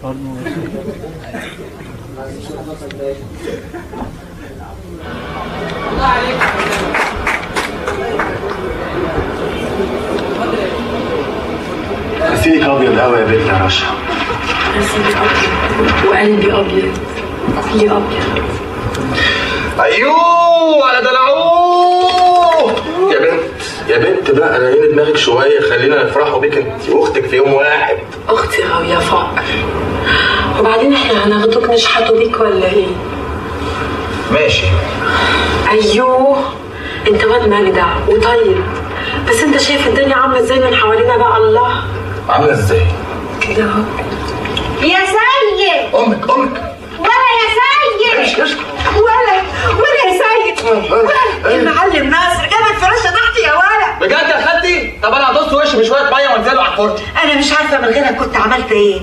الله عليك. رسيلك ابيض قوي يا بنت يا رشا. رسيلك ابيض وقلبي ابيض. ليه ابيض؟ ايوه على دلعوه يا بنت بقى انا هنا دماغك شويه، خلينا نفرحوا بيك انت واختك في يوم واحد. اختي غاويه فقر، وبعدين احنا هناخدوك نشحتوا بيك ولا ايه؟ ماشي. ايوه انت واد مجدع وطيب، بس انت شايف الدنيا عامله ازاي من حوالينا بقى. الله عامله ازاي؟ كده اهو. يا سيد امك ولا يا سيد ولا يا سيد ولا المعلم ناصر جاب الفراشه تحتي يا ولا. بجد يا خالتي؟ طب انا هدوس وشي بشويه ميه وانزله على الكرسي. انا مش عارفه من غيرك كنت عملت ايه.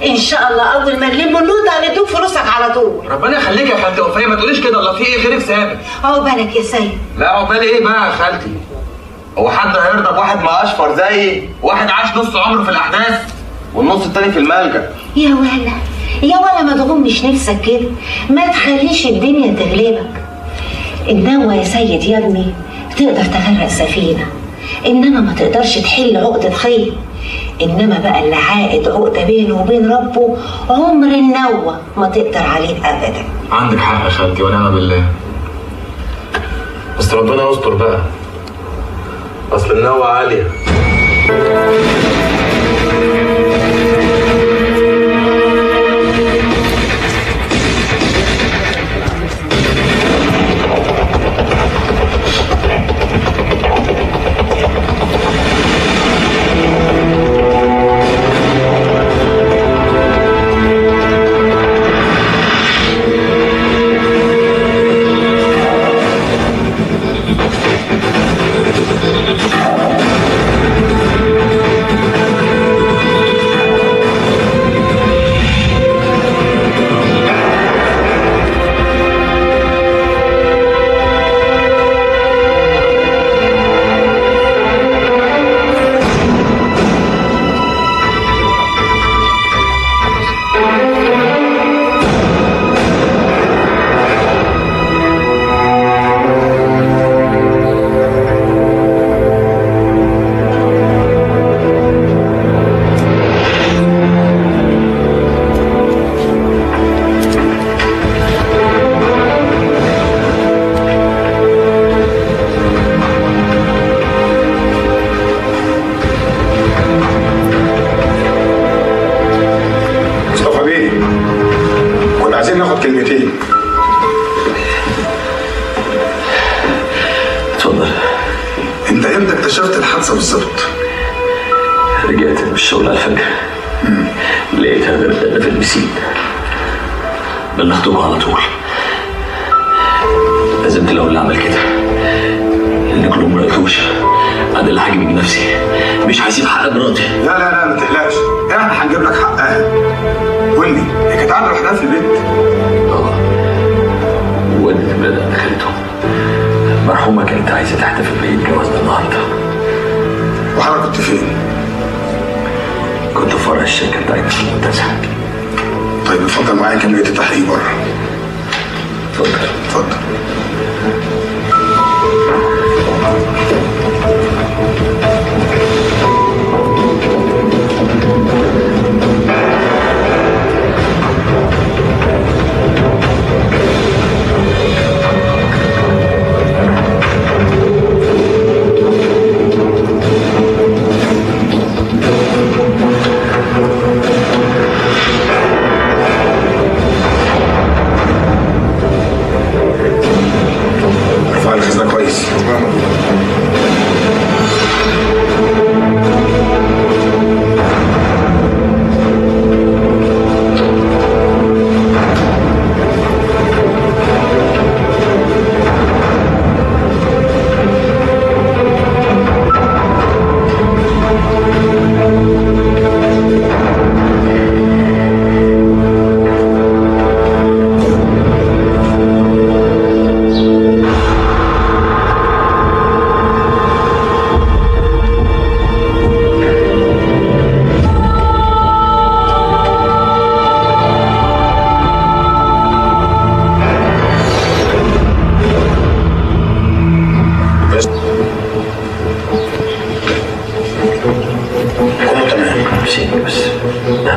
ان شاء الله اول ما نلم النود هندوك فلوسك على طول. ربنا يخليك يا خالتي وفيه، ما تقوليش كده، الله في ايه غيرك ثابت. عقبالك يا سيد. لا عقبالي ايه بقى يا خالتي؟ هو حد هيرضى بواحد ما اشفر زيي؟ واحد عاش نص عمره في الاحداث والنص التاني في الملجأ. يا ولا ما تغمش نفسك كده، ما تخليش الدنيا تغلبك. النوى يا سيد يا ابني تقدر تغرق سفينه، انما ما تقدرش تحل عقده خير. انما بقى اللي عائد عقده بينه وبين ربه عمر النوى ما تقدر عليه ابدا. عندك حق يا خالتي ونعم بالله، بس ربنا يستر بقى، اصل النوى عاليه.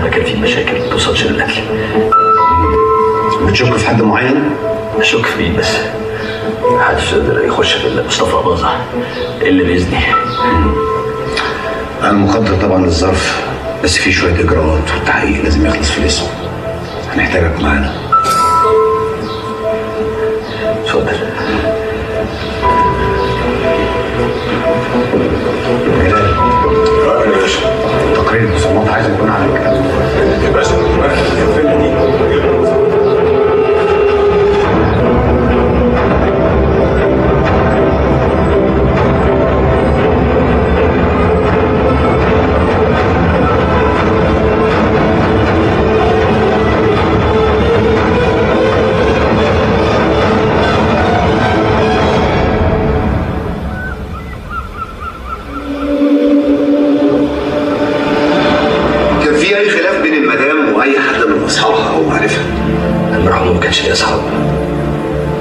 ده كان في مشاكل ما توصلش للقتل. بتشك في حد معين؟ اشك في مين بس؟ محدش يقدر يخش الا مصطفى باظة اللي باذني. انا مقدر طبعا للظرف، بس في شويه اجراءات والتحقيق لازم يخلص في الاسم. هنحتاجك معانا. اتفضل. جلال. يا باشا. تقرير البصمات عايز يكون على المكتب. يا باشا الفيلا دي. المرحومة ما كانش ليها اصحاب،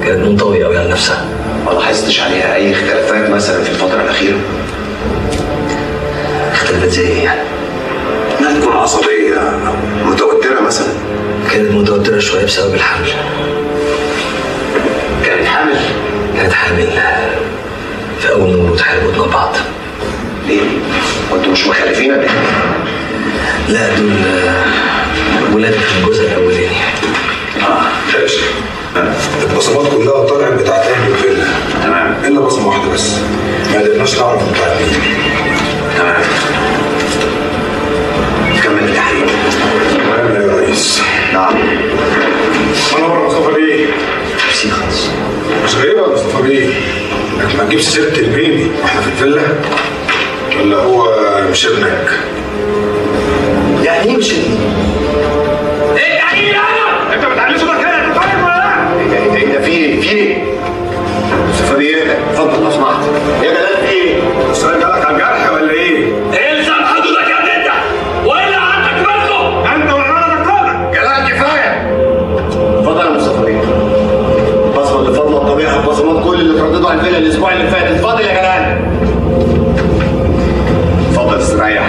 كانت منطوية قوي على نفسها. ما لاحظتش عليها اي اختلافات مثلا في الفتره الاخيره؟ اختلفت زي ايه يعني؟ انها تكون عصبيه، متوتره مثلا. كانت متوترة شوية بسبب الحمل. كانت حامل؟ كانت حامل في أول مولود حاربتنا بعض. ليه؟ وانتوا مش مخالفين ولا ايه؟ لا دول ولادي في الجزء الأولاني. ماشي. البصمات كلها طلعت بتاعت اهل الفيلا. تمام. الا بصمه واحده بس ما قدرناش نعرف بتاعت مين. تمام. كمل التحقيق. تمام يا ريس. نعم. انا بره مصطفى بيه. ميرسي خالص. مش غريبه يا مصطفى بيه انك ما تجيبش سيره البيبي واحنا في الفيلا، ولا هو مش ابنك؟ يعني ايه مش ابني؟ ايه يعني ايه انا؟ انت بتعلي صوتك كده، انت فاهم ولا لا؟ ايه ده؟ في ايه؟ مصطفى بيه اتفضل لو سمحت. يا جلال في ايه؟ السؤال جالك على الجرح ولا ايه؟ الزم حدودك يا ابني انت، والا عندك برضه. انت ولا انا دكتورك؟ جلال كفايه. اتفضل يا مصطفى بيه. البصمه اللي فاضله الطبيعه البصمات كل اللي اترددوا على الفيلا الاسبوع اللي فات. اتفضل يا جلال. اتفضل استريح.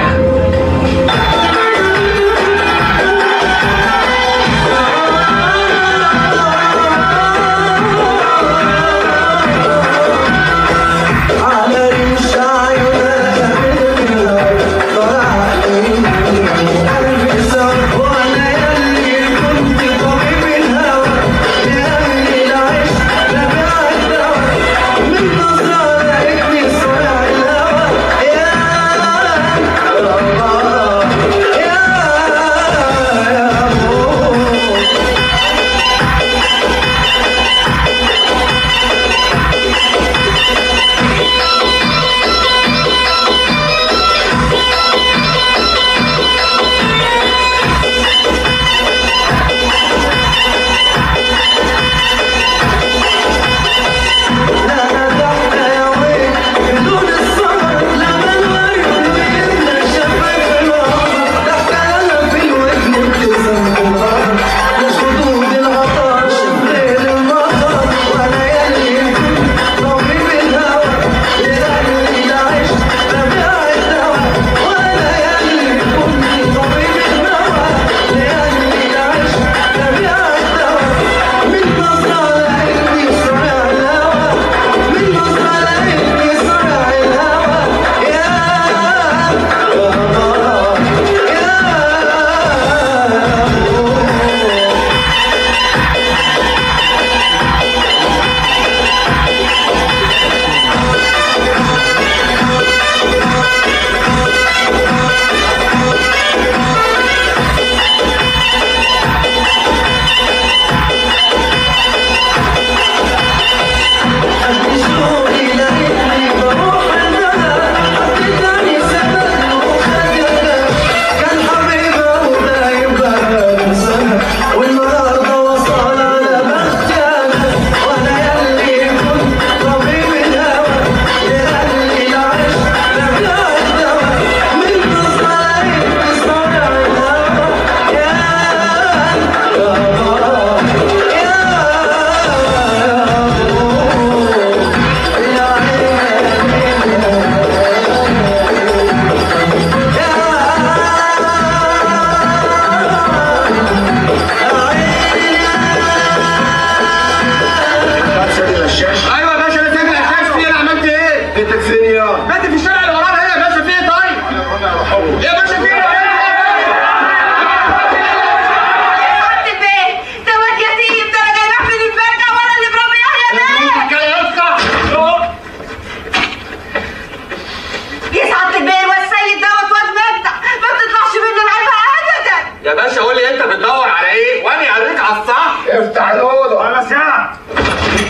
انت بتدور على ايه وانا اوريك على الصح. افتح الاوضه. خلاص يا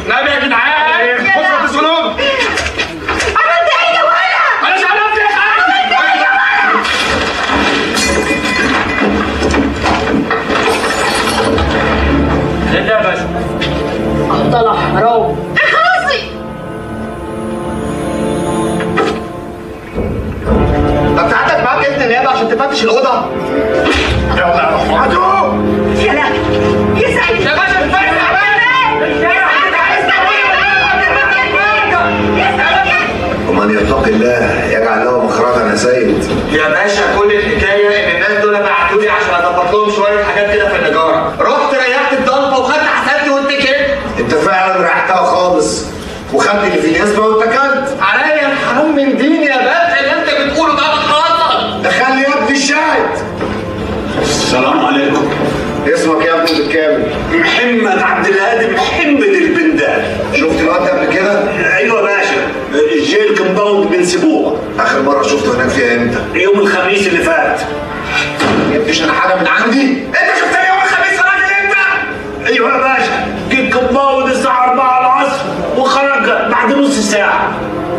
نبي يا جدعان. خش في السلوك. عملت ايه يا ولد؟ انا مش عرفت يا حاج. عملت ايه يا ولد؟ ايه ده يا باشا؟ طلع حرام. اخلصي. طب ساعتك معاك اذن النيابه عشان تفتش الاوضه؟ يلا يا محمد. يا لا يا سيد يا باشا الفرق يا ومن يتق الله يجعل له مخرجا يا سيد. يا باشا كل الحكايه ان الناس دول بعتوا لي عشان اظبط لهم شويه حاجات كده في النجاره، رحت ريحت الضلفه وخدت حسابتي وانت كده. انت فعلا ريحتها خالص وخدت اللي في الاسم واتكلت. عليا الحرام من ديني يا باشا اللي انت بتقوله ده بتخاطر. دخلني يا ابني الشاهد. السلام عليكم. اسمك يا ابني بالكامل؟ محمد عبد الهادي محمد البندال. شفت الواد ده قبل كده؟ ايوه يا باشا، الجيل كومباوند بنسيبوها. اخر مره شفته هناك فيها امتى؟ يوم الخميس اللي فات. جبتش انا حاجه من عندي؟ انت شفتني يوم الخميس يا راجل انت؟ ايوه يا باشا، جيت كومباوند الساعه 4 العصر وخرج بعد نص ساعه.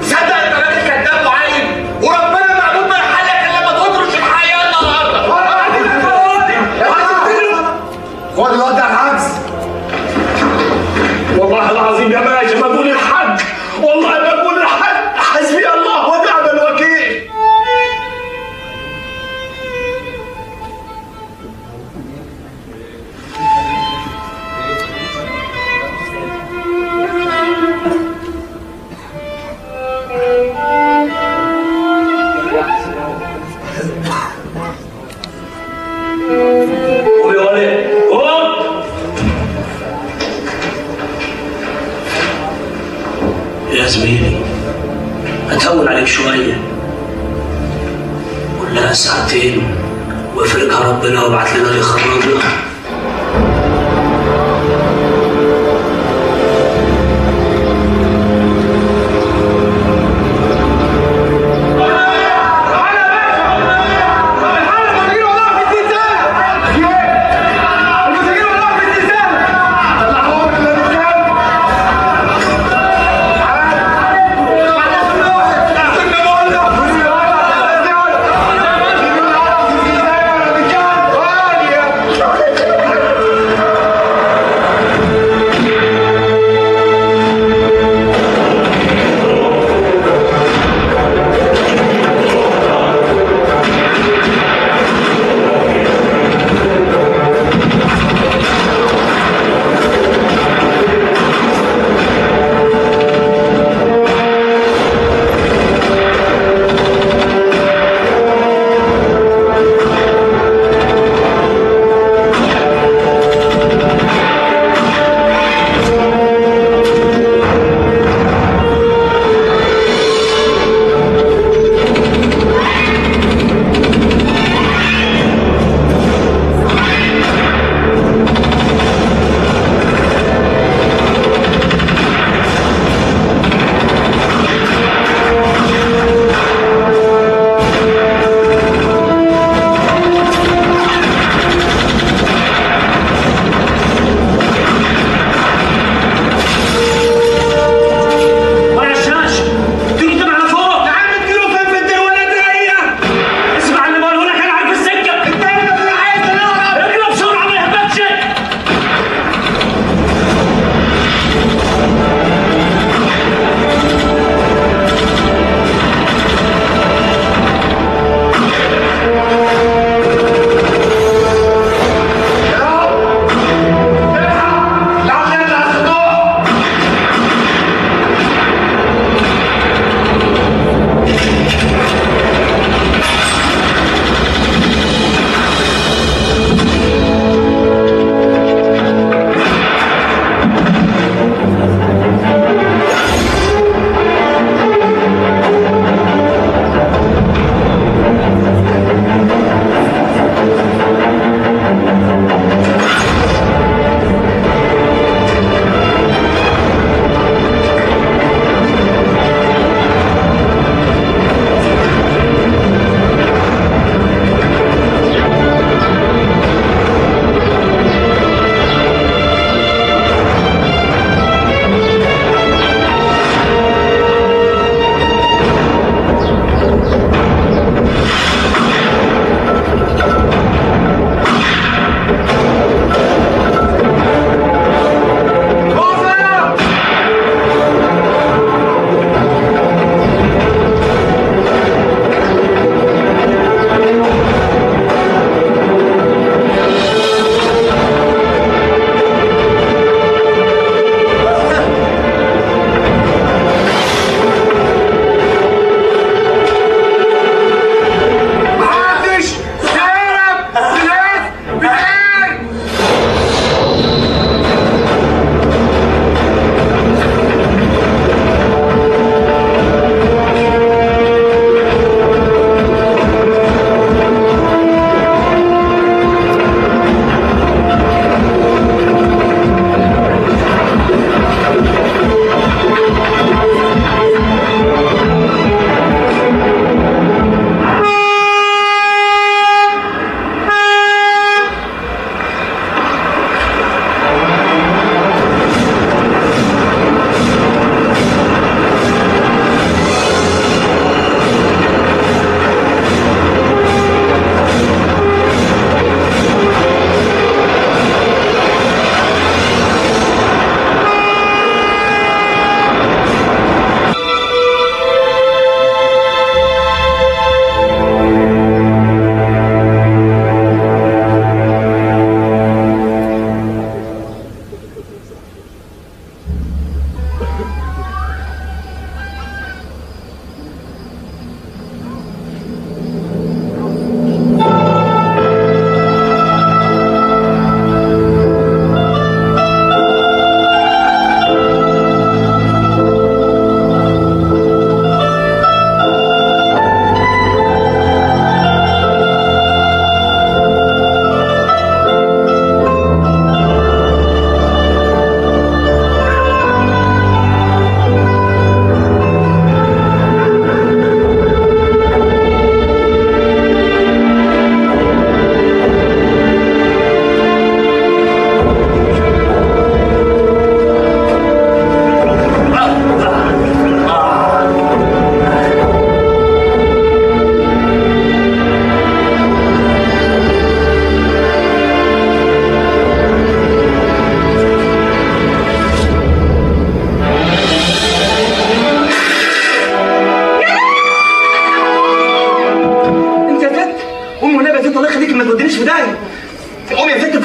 تصدق انت راجل كذاب وعايب وربنا المعبود ما يحلك الا لما تطرش الحياه النهارده. خد الواد ده الحجز. والله العظيم يا باشا بقول الحق، والله بقول الحق، حسبي الله ونعم الوكيل. قوم يا ولد قوم. يا زميلي هتهون عليك شوية، قول لها ساعتين وافرجها ربنا وابعت لنا اللي يخرجنا.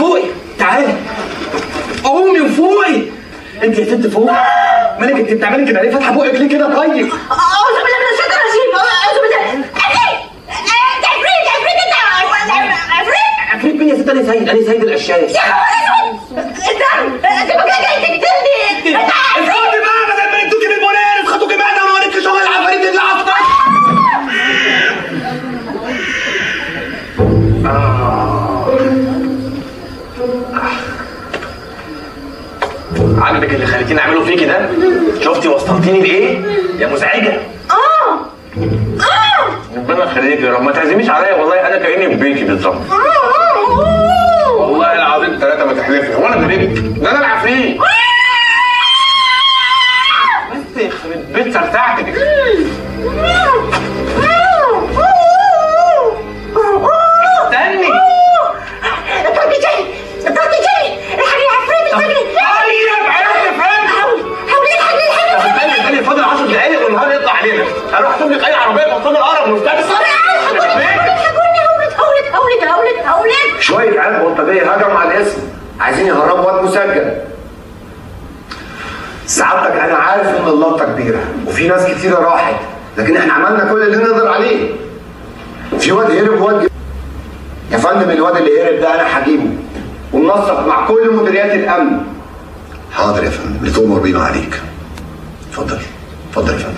فوقي تعالي قومي وفوقي. انت يا ست فوقي. مالك انت بتعملي كده ليه؟ فاتحه بقك ليه كده؟ طيب اعوذ بالله من الشيطان الرجيم. اعوذ بالله. عفريت مين يا ست؟ انا سيد الاشياء. يا نهار اسود. انت بقى جاي تقتلني. اسكتي بقى بدل ما انتوا كده المنارس خدوكي معنا ونوريكي شغل العفاريت اللي عصبك. عاجبك اللي خليتيني اعمله فيكي ده؟ شفتي وصلتيني لايه؟ يا مزعجه. ربنا يخليك يا رب، ما تعزميش عليا والله، انا كاني في بيتي بالظبط. والله العظيم ثلاثه ما تحلفي. هو انا غريب؟ ده انا العفريت. بس يخرب بيت سرسعتك. استني. الطرد جاي. الطرد جاي. الحاجة العفريت الطرد. طيب عرفت فهمت. حاولي الحاجة. استني فاضل 10 دقايق والنهار يطلع علينا. اروح اشوف لك اي عربيه توصلني القرب مستقبل. هقولك. شويه عيال بلطجيه هجموا على الاسم، عايزين يهربوا واد مسجل. سعادتك انا عارف ان اللقطه كبيره وفي ناس كتيره راحت، لكن احنا عملنا كل اللي نقدر عليه. في واد هرب واد يا فندم، الواد اللي هرب ده انا هجيبه ومنسق مع كل مديريات الامن. حاضر يا فندم، اللي تؤمر بيه ما عليك. اتفضل يا فندم.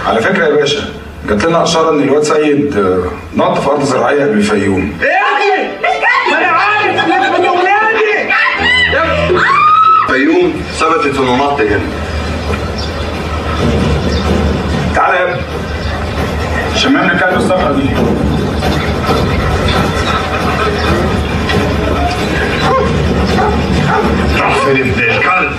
على فكره يا باشا، جات لنا اشاره ان الواد سيد نط في ارض زراعيه بالفيوم. ايه؟ ما انا عارف من ولادي. فيوم ثبتت انه نط هنا. تعالى يا ابني شممنا كلب الصخره دي. راح فين ابن الكلب؟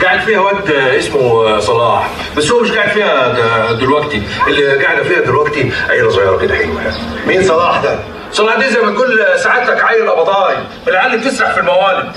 قاعد فيها واد اسمه صلاح، بس هو مش قاعد فيها دلوقتي، اللي قاعده فيها دلوقتي عيله صغيره كده حلوه يعني. مين صلاح ده؟ صلاح دي زي ما تقول سعادتك عيل قبضاي، العيال اللي بتسرح في الموالد.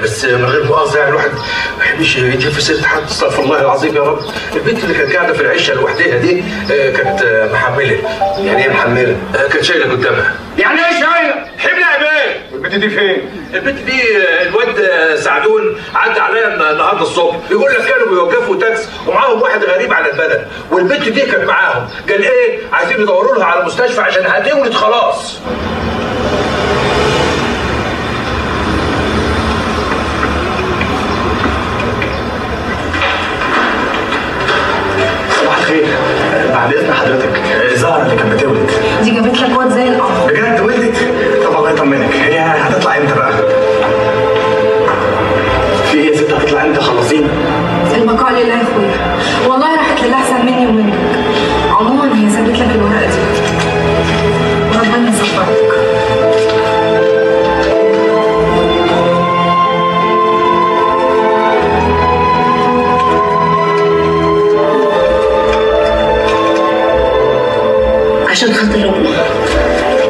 بس من غير مؤاخذه يعني الواحد ما يحبش يجيب في سيره حد، استغفر الله العظيم يا رب. البنت اللي كانت قاعده في العشه لوحدها دي كانت محمله. يعني ايه محمله؟ كانت شايله قدامها. يعني ايه شايله؟ حبلة يا بيه. والبنت دي فين؟ البنت دي الواد سعدون عدى عليا النهارده الصبح، يقول لك كانوا بيوقفوا تاكس ومعاهم واحد غريب على البلد، والبنت دي كانت معاهم، قال ايه عايزين يدوروا لها على مستشفى عشان هتولد خلاص. صباح الخير، بعد اذن حضرتك زهرة اللي كانت بتولد دي جابت لك واد زي القمر. بجد ولدت؟ طب الله يطمنك، هي هتطلع امتى بقى؟ في ايه يا ست هتطلع امتى؟ خلصينا. البقاء لله يا اخويا، والله راحت لله احسن مني ومنك. عموما هي سابت لك الورقه دي وربنا يصبرك. عشان خاطر امي،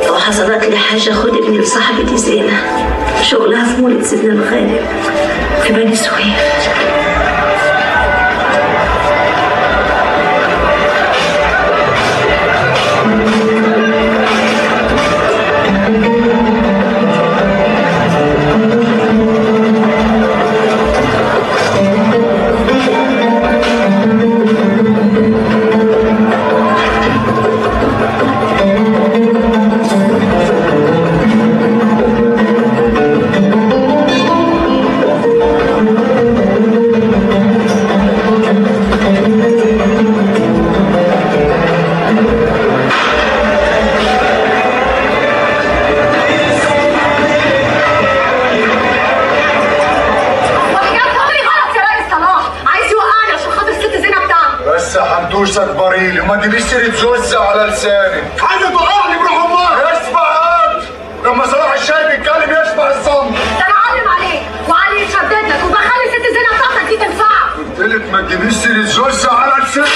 لو حصلت لي حاجه خد ابني لصاحبتي زينه، شغلها في مولد سيدنا الغالب في بني سويف. اسماعيلي وما تجيبيش سيره زوزة على لسانك. عايزه توقعني بروح امها. اسمع انت، لما صلاح الشاي بيتكلم يسمع الصمت. ده انا علم عليك وعلي يشدد لك وبخلي ست الزنا بتاعتك دي تنفعك. قلت لك ما تجيبيش سيره زوزة على لسانك.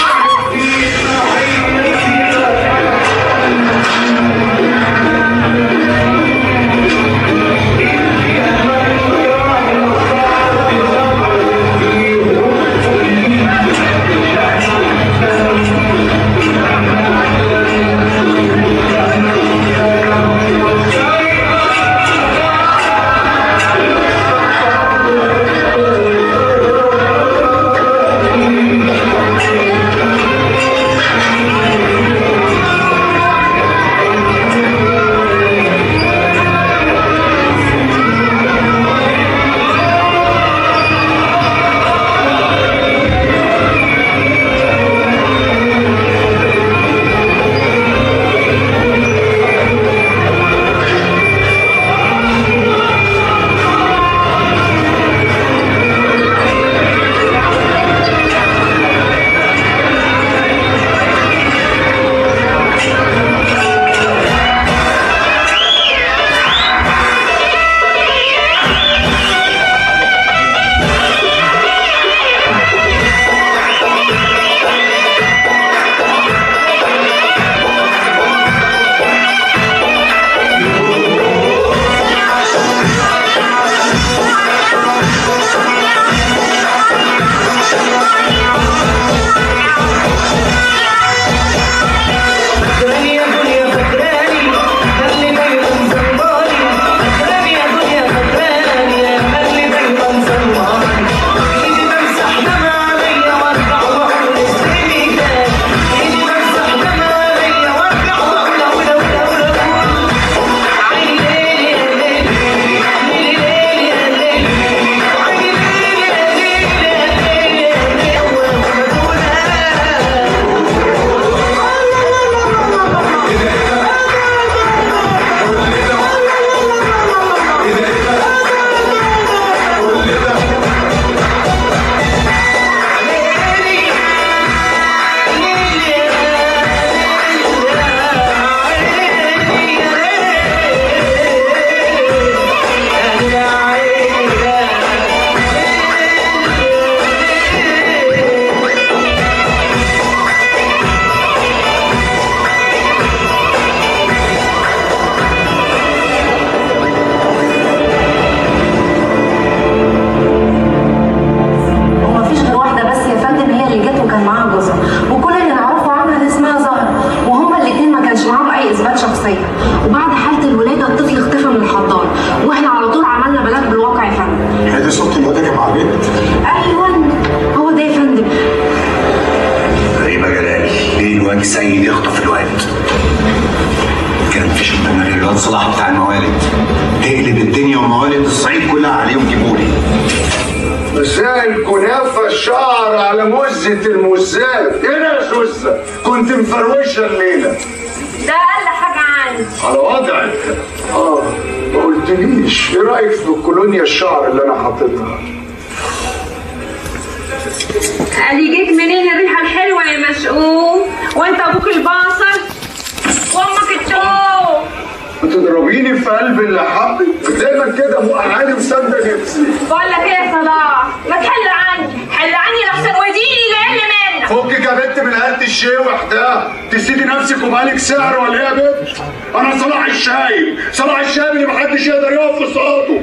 وبعد حالة الولادة الطفل اختفى من الحضانة واحنا على طول عملنا بلاغ بالواقع يا فندم. هي دي صوت الواد اللي مع البيت؟ ايوه هو ده يا فندم. غريبة جلال، ليه الواد سيد يخطف الواد؟ كان في شبه غير الواد صلاح بتاع الموالد تقلب الدنيا وموالد الصعيد كلها عليه وجيبولي. ازاي الكنافه الشعر على مزه المزات؟ هنا يا سوسه كنت مفروشه الليله. ده اقل حاجه عندي. على وضعك. ما قلتليش ايه رايك في الكولونيا الشعر اللي انا حاططها؟ قال يجيك منين الريحه الحلوه يا مشؤوم؟ وانت ابوك الباصر وامك التوم. بتضربيني في قلب اللي حبك دايما كده موقعاني وساندة نفسي. بقول لك ايه يا صلاح؟ ما تحل عني، حل عني لحسن وديني جاي منك. فكك يا بنت من قلة الشوح ده، تسيدي نفسك ومالك سعر ولا ايه يا بنت؟ انا صلاح الشايب، صلاح الشايب اللي محدش يقدر يقف في صوته.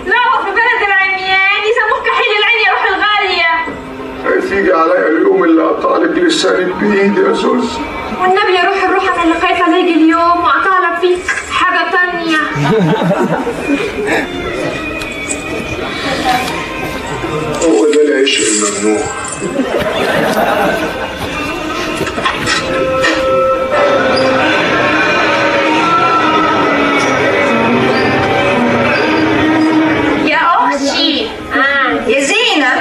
لا هو في بلد العميان يسموه كحيل العين يا روح الغالية. خايف يجي عليا اليوم اللي اقطعلك لسانك بايدي يا سوس. والنبي يا روح الروح انا اللي خايفه يجي اليوم واقطع لك فيه حاجه تانية. هو ده العيش الممنوع. يا اختي يا زينة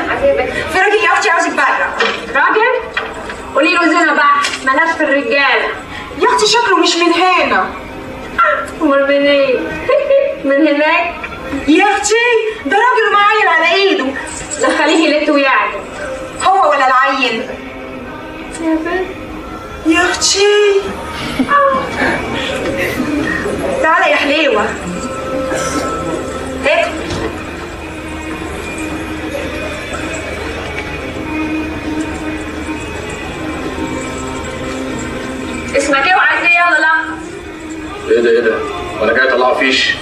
في راجل يا اختي عاوزك بره. راجل؟ قولي له زينة بقى مالهاش في الرجاله. يا اختي شكله مش من هنا. امال من ايه؟ من هناك؟ يا اختي ده راجل معين على ايده. دخليه ليته يعني. هو ولا العيل؟ يا اختي تعالى يا حليوه هيك. اسمك ايه وعايز ايه؟ يلا لا. ايه ده؟ وانا جاي اطلعه فيش؟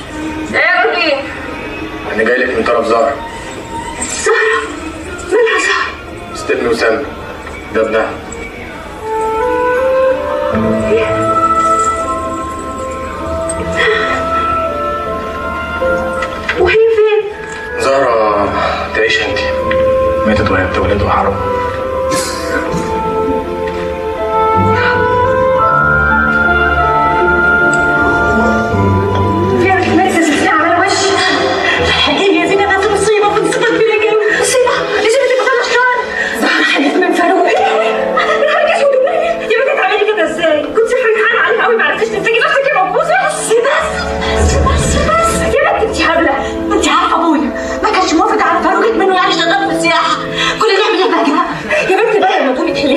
ايه قول ايه؟ انا جاي لك من طرف زهرة. زهرة؟ مالها زهرة؟ استني وسامي، ده ابنها. وهي فين؟ زهرة تعيش انت، ماتت وهي بتولد وحرام.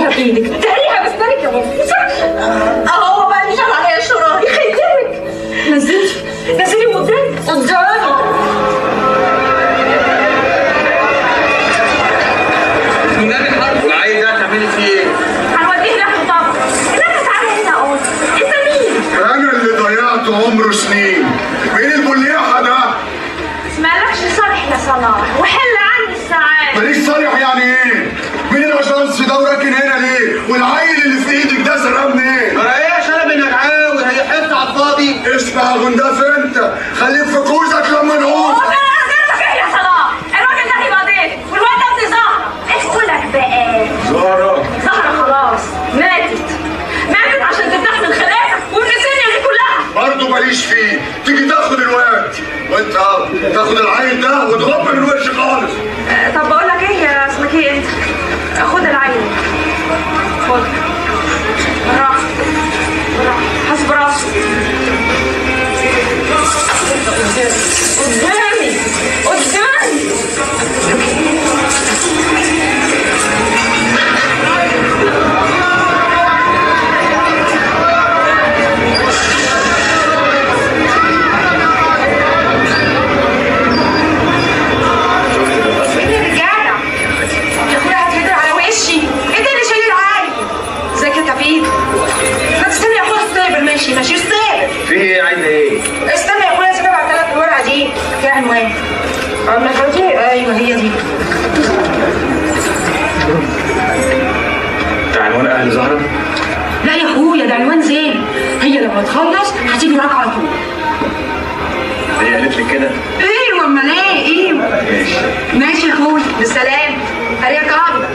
بايدك تقريها بسنانك يا ماما. هو بقى اللي شال عليا الشرايط يخيبك. نزلي قدامي والعيل ده هتعملي فيه ايه؟ هنوديه ناحية طبعا. انت تعالى هنا اقول انت مين؟ انا اللي ضيعت عمره سنين. مين البليحه ده؟ مالكش صالح يا صلاح وحل عني الساعات. ماليش صالح يعني ايه؟ مين الاشخاص ده وراكن هنا ليه؟ والعيل اللي في ايدك ده سرقاه منين؟ ما ايه يا شنب انك عاوز هي حته على الفاضي؟ اسمع غنداف انت، خليك في كوزك لما نقول. يا صلاح الراجل ده هيبقى ضيف والواد ده ابن زهره. اسكتك بقى. زهره خلاص ماتت عشان ترتاح من خلافك والنسينيا دي كلها. برضه ماليش فيه، تيجي تاخد الواد وانت تاخد العيل ده وتغب من وشي خالص. طب بقول لك ايه يا اسمك ايه انت؟ خد العيل خد بالراحه حسب راسك. قدامي ماشي استنى. في ايه عايزه ايه؟ استنى يا اخويا سيبها على 3 الورقه دي فيها عنوان. ايوه هي دي. ده عنوان اهل زهره؟ لا يا اخويا ده عنوان زين. هي لما تخلص هتيجي وراك على طول. هي قالت لك كده؟ ايوه امال ايه؟ ايوه ماشي يا اخويا بالسلامه. هريك قاعده.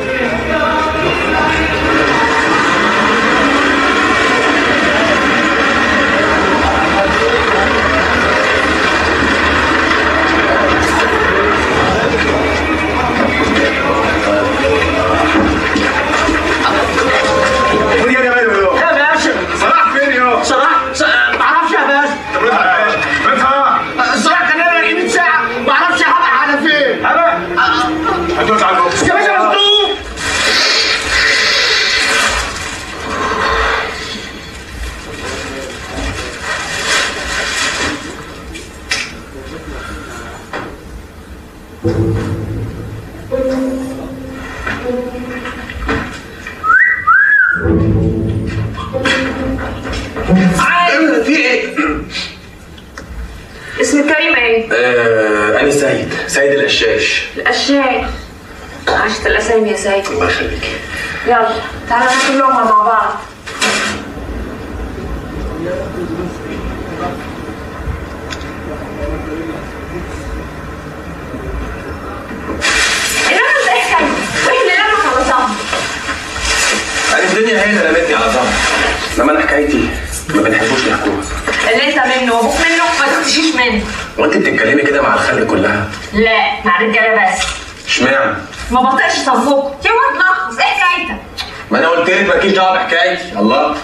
في ايه؟ اسمك كريم ايه؟ انا سيد القشاش. القشاش. عشت الاسامي يا سيد. الله يخليك. يلا تعالى ناكل لقمه مع بعض. الراجل ده ايه وايه اللي لمك على ظهري؟ يعني الدنيا هي اللي لمتني على ظهري. انما انا حكايتي ما بنحبوش نحكوها. اللي انت منه وابوك منه ما تختشيش منه. وانت بتتكلمي كده مع الخلق كلها؟ لا مع الرجاله بس. اشمعنى؟ ما بطيقش صنفوك يا واد نقص. ايه حكايتك؟ ما انا قلت لك مالكيش دعوه بحكايتي. الله،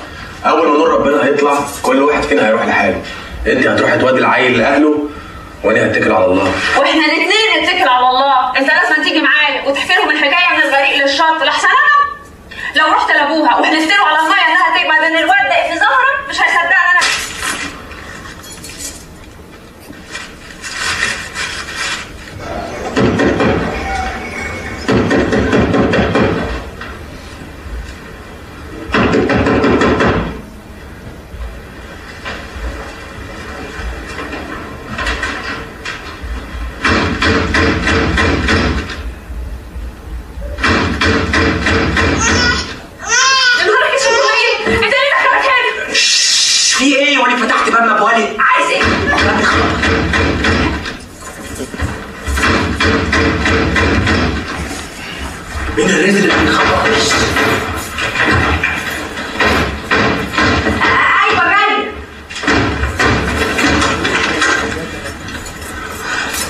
اول ما نور ربنا هيطلع كل واحد فينا هيروح لحاله. انت هتروحي تودي العيل لاهله وانا هتكل على الله. واحنا الاثنين نتكل على الله. انت لازم تيجي معايا وتحكي لهم الحكايه من الغريق للشط لحسن انا لو رحت لابوها وحلفت له على الميه انها تجمد ان الواد ده ابن زهره مش هيصدقني انا. في ايه وانا فتحت باب مبوالي؟ عايز ايه؟ مين الرجل اللي بيخبط؟ ايوه جاي.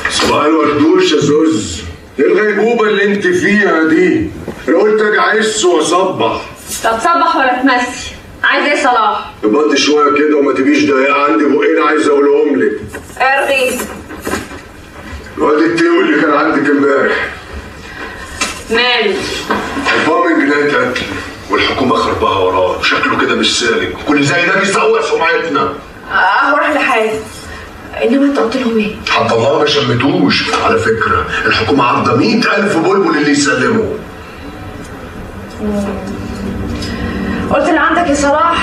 صباح الوردوش يا زوز، ايه الغيبوبه اللي انت فيها دي؟ انا قلت اجي اعس واصبح. طب تصبح ولا تمسي؟ عايز ايه صلاح؟ ابطي شويه كده وما تبيش ضايقه، عندي بقين عايز اقولهم لك. ارغي. الواد التيو اللي كان عندك امبارح ماله؟ من جنيه قتل والحكومه خربها وراه، شكله كده مش سالك، كل زي ده بيسوق سمعتنا. اهو راح لحاله. انما انت قلت لهم ايه؟ حتى الله ما شمتوش. على فكره الحكومه عارضه 100,000 بلبل اللي يسلمه. قلت اللي عندك يا صلاح.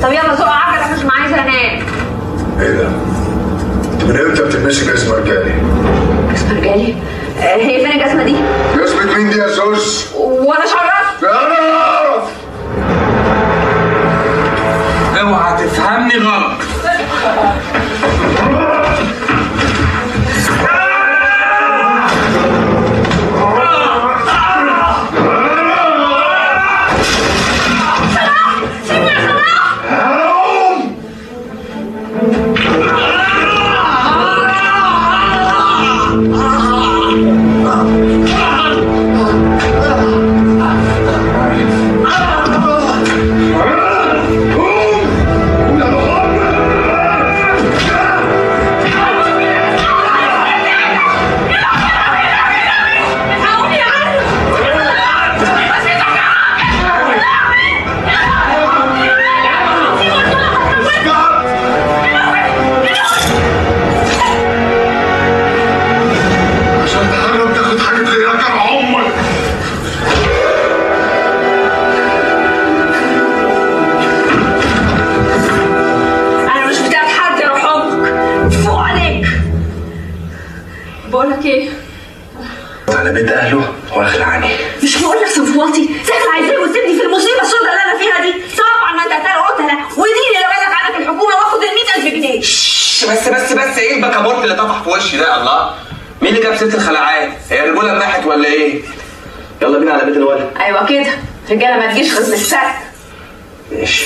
طب يلا زق عجلك عشان عايزه انام. ايه ده؟ انت من امتى بتلبسي جزمه رجالي؟ جزمه رجالي؟ هي فين الجزمه دي؟ جزمه مين دي يا زوز؟ وانا شرفت؟ انا اعرف. اوعى تفهمني غلط. بقولك ايه؟ على بيت اهله واخلعني. مش بقولك صفواتي تخلع ازاي وتسيبني في المصيبه السوداء اللي انا فيها دي؟ طبعا ما انت قتله وديني اللي بالك عنك الحكومه واخد ال 100,000 جنيه. بس ايه البكابورت اللي طفح في وشي ده؟ الله، مين اللي جاب سيره الخلعات؟ هي الرجوله اتنحت ولا ايه؟ يلا بينا على بيت الولد. ايوه كده، رجاله ما تجيش غير من السد. ماشي.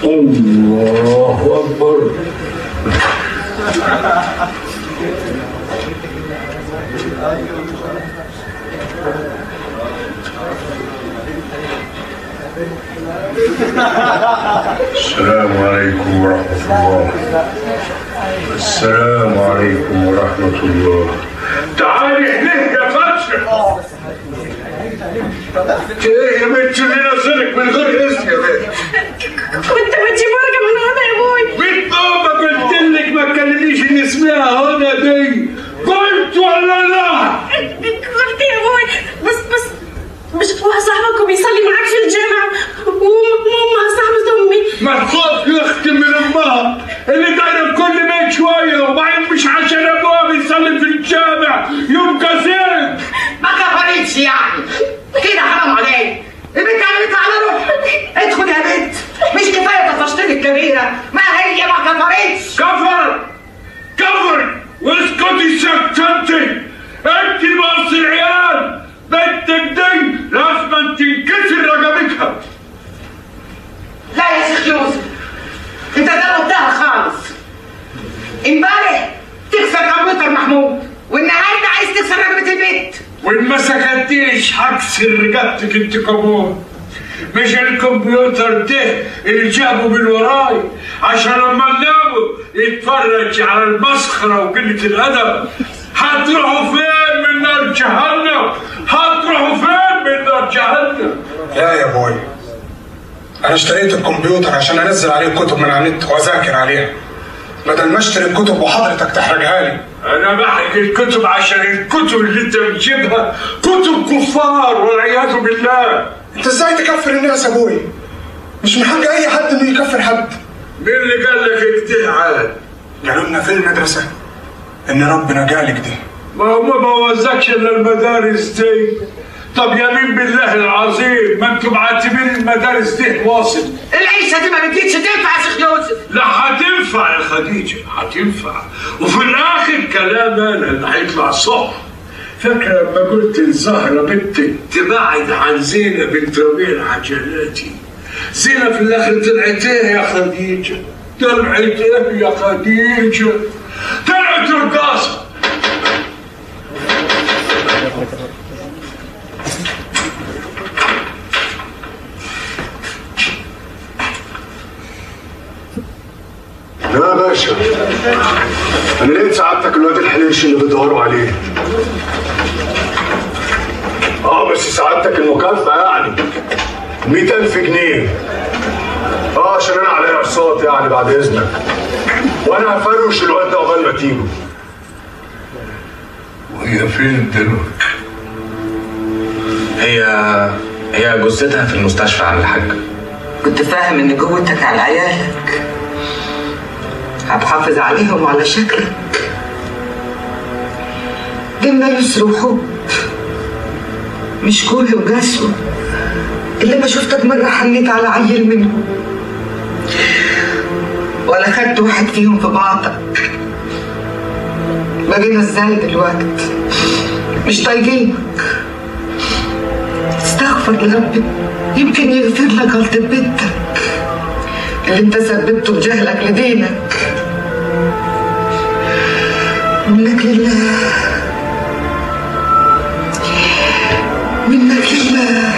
الله أكبر. السلام عليكم ورحمة الله. السلام عليكم ورحمة الله. تعالي هنا يا فتحي. ايه يا بنت اللي نزلك من غير اذن يا بنت؟ كنت بجيب ورقه من هنا يا ابوي. بنت امك قلت لك ما تكلميش اللي اسمها هنا دي. قلت ولا لا؟ قلت يا ابوي بس مش واحد صاحبك بيصلي معاك في الجامع وامها صاحبة امي. ما تخاف يا اختي من امها اللي دايره كل بيت شويه وبعدين مش عشان ابوها بيصلي في الجامع يبقى زين. ما كفرتش يعني كده، حرام عليك. البنت عملت على روحك. ادخل يا بنت، مش كفايه تفشتك الكبيره، ما هي ما كفرتش. كفر واسكتي سكتتي. انت اللي تخلينيش هكسر رقبتك انت كمان. مش الكمبيوتر ده اللي جابه من وراي عشان لما نناموا يتفرج على المسخره وقله الادب. هتروحوا فين من نار جهنم؟ هتروحوا فين من نار جهنم؟ لا يا بوي، انا اشتريت الكمبيوتر عشان انزل عليه كتب من على النت واذاكر عليها، بدل ما اشتري الكتب وحضرتك تحرجها لي. انا بحرق الكتب عشان الكتب اللي انت بتجيبها كتب كفار والعياذ بالله. انت ازاي تكفر الناس يا ابوي؟ مش من حق اي حد انه يكفر حد. مين اللي قال لك كده عاد؟ قالوا لنا في المدرسه ان ربنا قالك دي. ما هو ما بوزكش الا المدارس دي. طب يمين بالله العظيم ما انتم معتبرين المدارس دي واصل. العيشه دي ما بتجيش تنفع يا شيخ يوسف. لا هتنفع يا خديجه، هتنفع، وفي الاخر كلام انا اللي هيطلع صح. فاكره لما قلت لزهره بنتك تبعد عن زينه بنت ربيع العجلاتي؟ زينه في الاخر طلعت ايه يا خديجه؟ طلعت ايه يا خديجه؟ طلعت رقاصه. لا يا باشا، انا لقيت سعادتك الواد الحليش اللي بيدوروا عليه. بس سعادتك المكافأة يعني 100,000 جنيه. عشان انا عليا اقساط يعني بعد اذنك، وانا هفرش الواد ده عقبال ما تيجوا. وهي فين دلوقتي؟ هي جثتها في المستشفى عند الحاج. كنت فاهم ان جوتك على عيالك هتحافظ عليهم وعلى شكلك. دول يسروا حب مش كره وجسوه. اللي ما شفتك مرة حنيت على عيل منهم ولا خدت واحد فيهم في بعضك. بقينا ازاي دلوقتي؟ مش طايقينك. استغفر لربك يمكن يغفر لك غلطة بنتك اللي انت سببته بجهلك لدينك. منك لله، منك لله.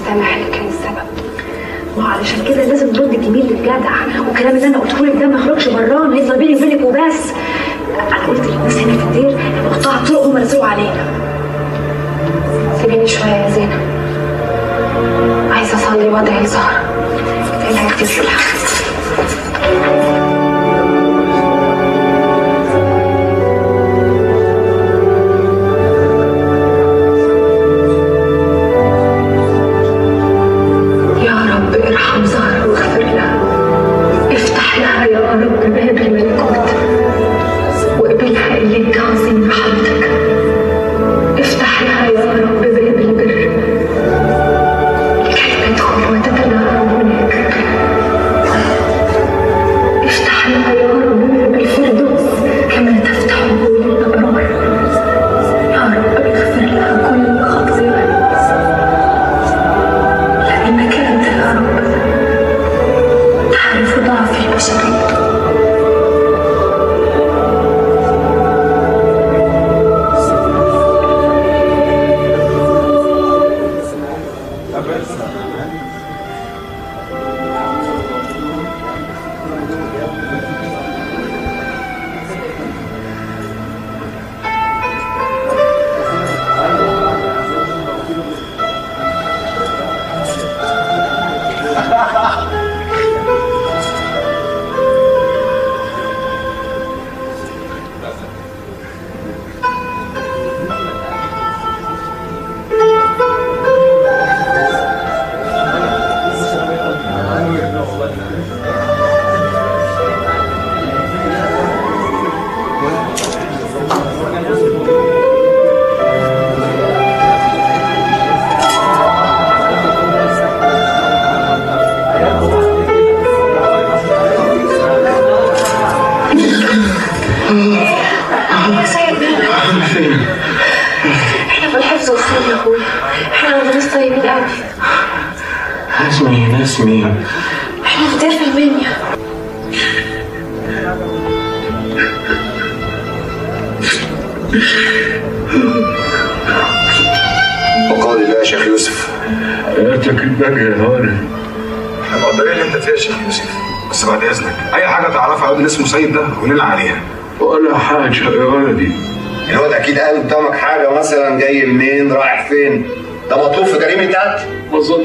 سامح اللي كان السبب. وعلشان كده لازم نرد الجميل للجدع، والكلام اللي انا قلته لك ده ما يخرجش براه، يفضل بيني وبينك وبس. انا قلت للناس هنا في الدير قطاع الطرق هم نزلوا علينا. سيبيني شويه يا زينب، عايزه اصلي وادعي لزهره اللي هيكتب لها. ارحم زهرة واغفر لها، افتح لها يا رب باب الملكوت وقبلها اللي انت عظيم رحمتك. افتح لها يا رب باب البر لكي تدخل وتتنعم هناك. افتح لها يا رب باب الفردوس كما تفتح باب الابرار. يا رب اغفر لها كل خطيئة لانك انت يا رب تعرف ضعفي البشري. احنا في الحفظ والصيد يا اخويا، احنا ناس طيبين قوي. ناس مين؟ احنا في دير في المنيا. وقال الله يا شيخ يوسف. حياتك الباقية يا هاني. احنا مقدرين اللي انت فيها يا شيخ يوسف، بس بعد اذنك اي حاجه تعرفها عن اللي اسمه سيد ده قول عليها. ولا حاجة يا ولدي. الواد اكيد قال قدامك حاجه، مثلا جاي منين رايح فين؟ ده مطلوب في جريمه قتل. بالظبط.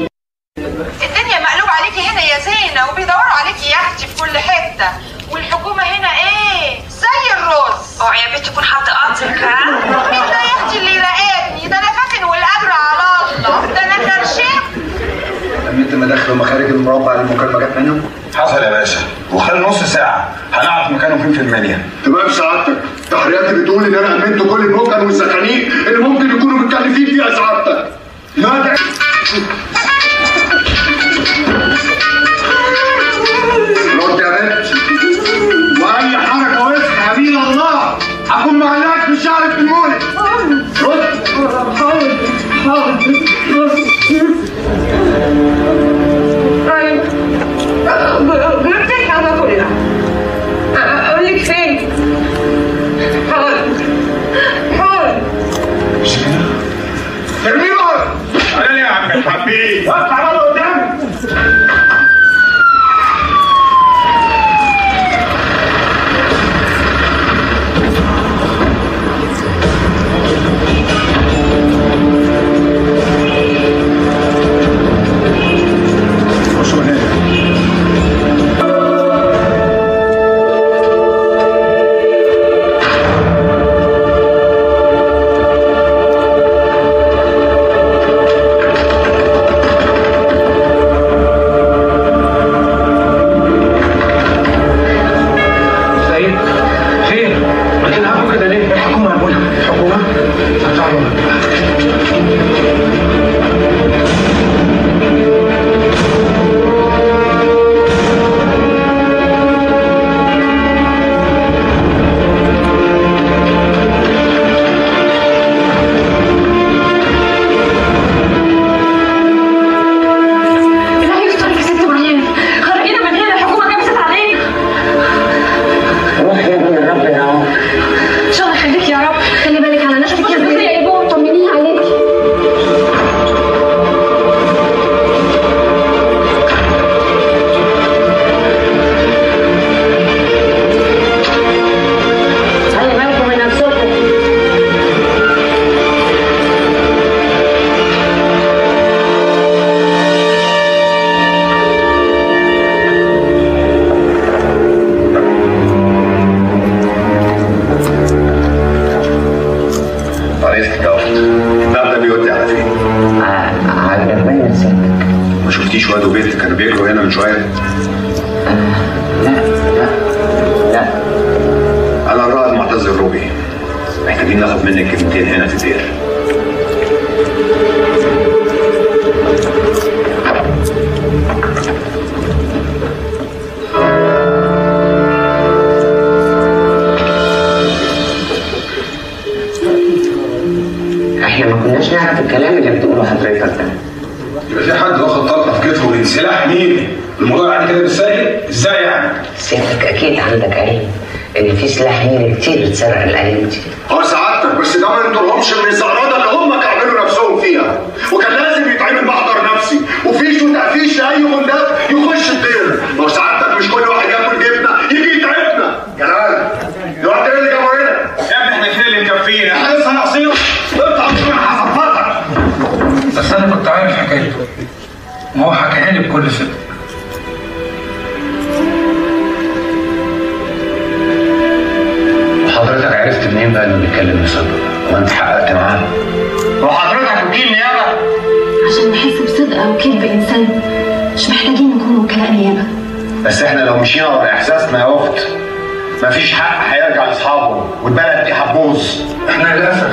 الدنيا مقلوب عليكي هنا يا زينة، وبيدوروا عليكي يا اختي في كل حته، والحكومه هنا ايه زي الرز. اوعي يا بنت تكون حاطه قطرك. ها مين ده يا اختي اللي يراقبني؟ ده انا فاتن والاجر على الله، ده انا كرشيف. انت مداخل ومخارج المربع اللي المكالمه جت منه؟ حصل يا باشا، وخلال نص ساعه هنعرف مكانه فين في المنيا. تمام سعادتك، تحرياتي بتقول ان انا امنت كل المكن والسكانين اللي ممكن يكونوا متكلفين فيها سعادتك. لا ده رد يا بنت، واي حركه وسخ يمين الله هكون معلقك في شعرك بالمولد. رد. حاضر. طيب جبتك على كلها. اقول لك فين؟ حاضر. مش كده؟ ارميه بره. انا يا عم الحبيب اطلع بره قدامي. فين سيادتك؟ ما شفتيش واد وبنت كانوا بيجروا هنا من شويه؟ لا انا الرائد معتز الروبي، محتاجين ناخد منك كلمتين هنا في الدير. احنا ما كناش نعرف الكلام اللي بتقوله حضرتك ده. يبقى في حد واخد طلقه في كتفه وسلاح مين؟ الموضوع يعني كده بالسهل؟ ازاي يعني؟ سيادتك اكيد عندك علم ان في سلاح ميري كتير اتسرق الايام دي. سعادتك بس ده ما ينطرهمش من الزعرضه اللي هم كعملوا نفسهم فيها، وكان لازم يتعمل محضر نفسي وفيش وتقفيش لاي غندات يخش الدير. ما هو سعادتك مش كل واحد ياكل جبنه يجي يتعبنا. جلال الوقت اللي جابوا هنا يا ابني احنا فين اللي مكفينا؟ احنا لسه ناقصين اقطع من حصفتك. بس انا كنت عارف حكايته، ما هو حكاها لي بكل صدق. حضرتك عرفت منين بقى انه بيتكلم بصدق؟ وانت حققت معاه؟ وحضرتك وكيل نيابه؟ عشان نحس بصدق او كذب انسان مش محتاجين نكون وكلاء نيابه. بس احنا لو مشينا ورا احساسنا يا اخت مفيش حق هيرجع لاصحابه والبلد دي هتبوظ. احنا للاسف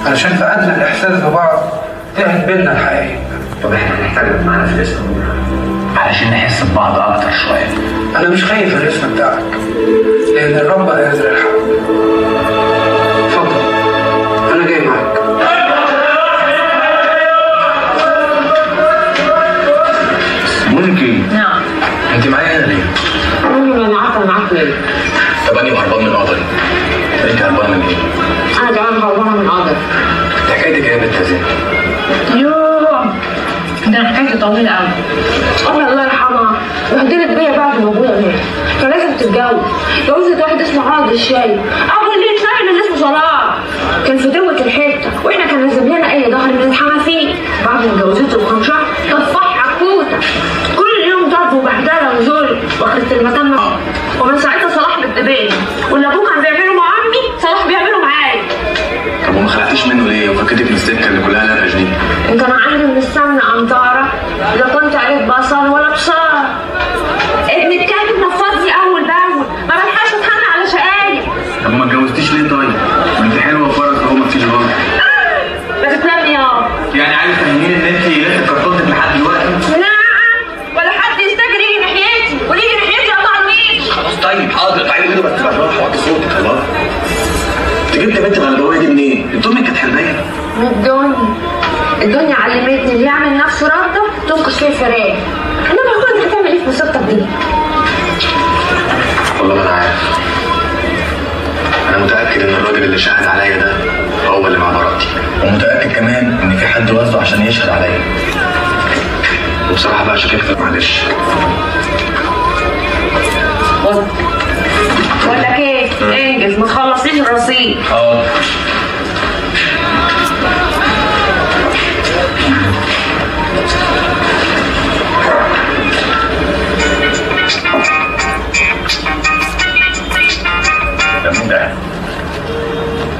علشان فقدنا الاحساس ببعض تهت بينا الحقيقه. طب احنا هنحتاجك معانا في الاسم علشان نحس ببعض اكتر شويه. انا مش خايف الاسم بتاعك لان الرب قادر الحق. اتفضل انا جاي معاك. ممكن. نعم. انت معايا هنا ليه؟ انا عارفه معاك ليه. طب انا هربان من قدري. انت هربان من ايه؟ انا كمان هربانه من قدري. حكايتك ايه يا بنت زينب؟ يوه ده حكايتي طويله قوي. امي الله يرحمها بهدلت بيا بعد ما ابويا مات. كان لازم تتجوز. جوزت واحد اسمه عاد الشاي. اول اللي اتنقل اللي اسمه صلاح. كان في دوة الحته واحنا كان لازم لنا اي ظهر نتحمى فيه. بعد ما جوزته بكام شهر طفحها كوته. كل يوم ضرب وبهدله وذل واخدت المتم. ومن ساعتها صلاح بتقبلني واللي ابوه كان بيعمله مع عمي صلاح بيعمله معايا. طب وما خلعتيش منه ليه؟ وفكتك من السكه اللي كلها لبش دي؟ انت انا عندي من السمن امطاره لا كنت عليك بصل ولا بصار. ابن الكلب نفضني اول باول ما بلحقش اتحمل على شقايق. طب وما اتجوزتيش ليه طيب؟ ما انت حلوه وفرس وهو ما فيش غلط. بتتلم يا يعني عايز تفهميني ان انت لسه كرتونتك لحد دلوقتي؟ نعم ولا حد يستجري يجي ناحيتي واللي يجي ناحيتي اقطع ايدي. خلاص طيب حاضر تعالي كده بس بالراحه وطي صوتك. الله انت جبت بنت الغلبويه دي منين؟ انت امك كانت حربايه؟ من الدنيا علمتني اللي يعمل نفسه رده تنقش فيه الفراق. انما كنت هتعمل ايه في مصيبتك دي؟ والله ما انا عارف. انا متاكد ان الراجل اللي شاهد عليا ده هو اللي مع مراتي، ومتاكد كمان ان في حد وزه عشان يشهد عليا. وبصراحه بقى شككت معلش. بقول لك ايه؟ انجز ما تخلصليش الرصيد. حاضر.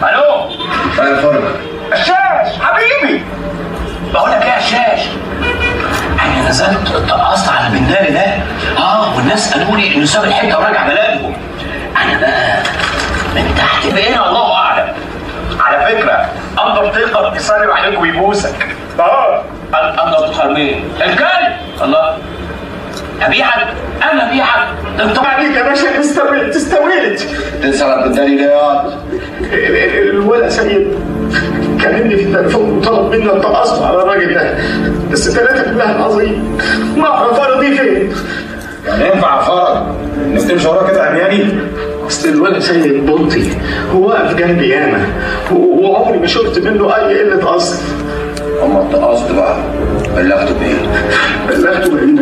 الو يا فرج. الشاش حبيبي، بقول لك ايه يا الشاش، انا نزلت اتقصت على البنداري ده والناس قالوا لي انه ساب الحته وراجع بلدهم. انا بقى من تحت بقينا الله اعلم. على فكره انظر تقدر يسلم عليك ويبوسك. انظر تخرمين الكلب. الله ابيعك انا ابيعك. ده انت عليك يا باشا استويت. تنسى على البنداري ليه يا الولد سيد كلمني في التليفون وطلب مني اتقصت على الراجل ده. بس ثلاثة بالله العظيم ما اعرف ارضي فين. يعني ينفع فرج انك تمشي وراه كده عمياني؟ اصل الولد سيد بلطي هو واقف جنبي ياما وعمري ما شفت منه اي قله اصل. اما اتقصت بقى بلغته بايه؟ بلغته بان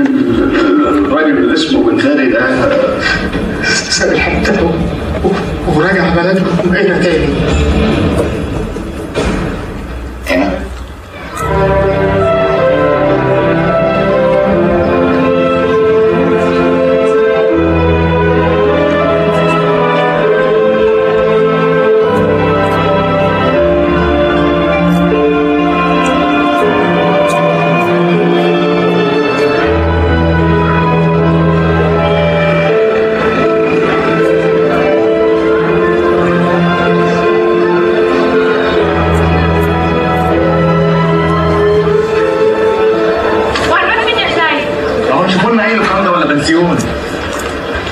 الراجل اللي اسمه بنغالي ده ساب الحته ورجع بلدهم هنا تاني. هنا؟ بنسيون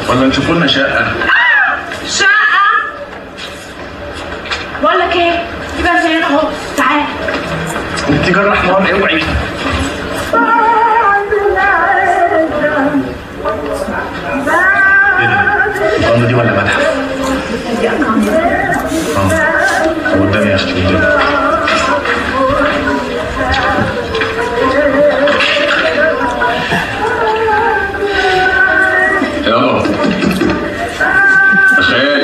ولا نشوفوا لنا شقه؟ شقه؟ بقول لك ايه؟ يبقى زينا اهو، تعال. انت جرح مرام اوعي. الأرض دي ولا متحف؟ قدامي يا اختي قدامي. يلا تخيل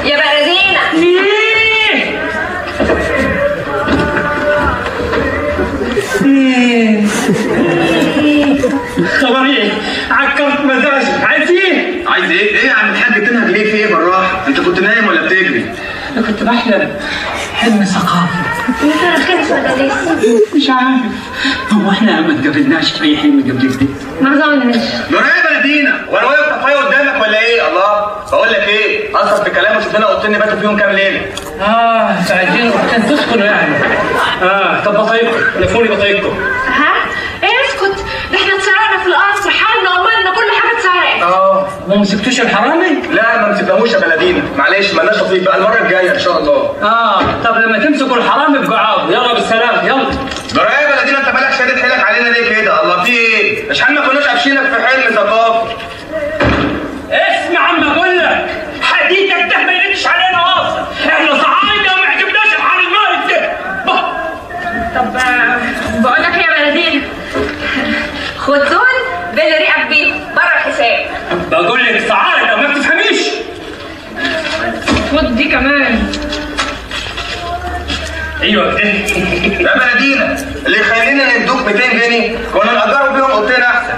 يا بلدينا. خبر ايه؟ عكرت مزاجي. عايز ايه؟ عايز ايه؟ ايه يا عم الحاج تنهج ليه في ايه بالراحه؟ انت كنت نايم ولا بتجري؟ انا كنت بحلم حلم ثقافي. انت رخيص ولا لسه؟ مش عارف. هو احنا ما اتقابلناش في اي حلم قبل كده؟ ما اظنش. نور ايه يا بلدينا؟ وانا واقف طفايه قدامك ولا ايه؟ الله بقول لك ايه؟ اثر في كلامه وشوف لنا اوضتين نباتوا فيهم كام ليله. تعجلوا كان تسكنوا يعني. طب بطايقكم، لفوني بطايقكم. ها؟ اسكت، ده احنا اتسرقنا في القصر، حالنا ومالنا كل حاجه اتسرقت. ما مسكتوش الحرامي؟ لا ما مسكناهوش يا بلدينا، معلش مالناش نصيب بقى المره الجايه ان شاء الله. طب لما تمسكوا الحرامي ابقوا عاضوا، يلا بالسلامه يلا. نور ايه يا بلدينا؟ انت مالك شادد حيلك علينا ليه كده؟ الله في ايه؟ مش احنا ما كناش قافشينك في حلم ثقافي. اسمع عم بقول لك، حديدك ده ما يردش علينا واصل، احنا صعايده وما عجبناش الحال المارد ده. طب بقول لك ايه يا بلدينا؟ خد دول باللي ريقك بيه بره الحساب. بقول لك صعايده ما بتفهميش. خد دي كمان. ايوه كده. يا بلدينا اللي يخلينا ندوك 200 جنيه كنا نأجروا بيهم اوضتين احسن.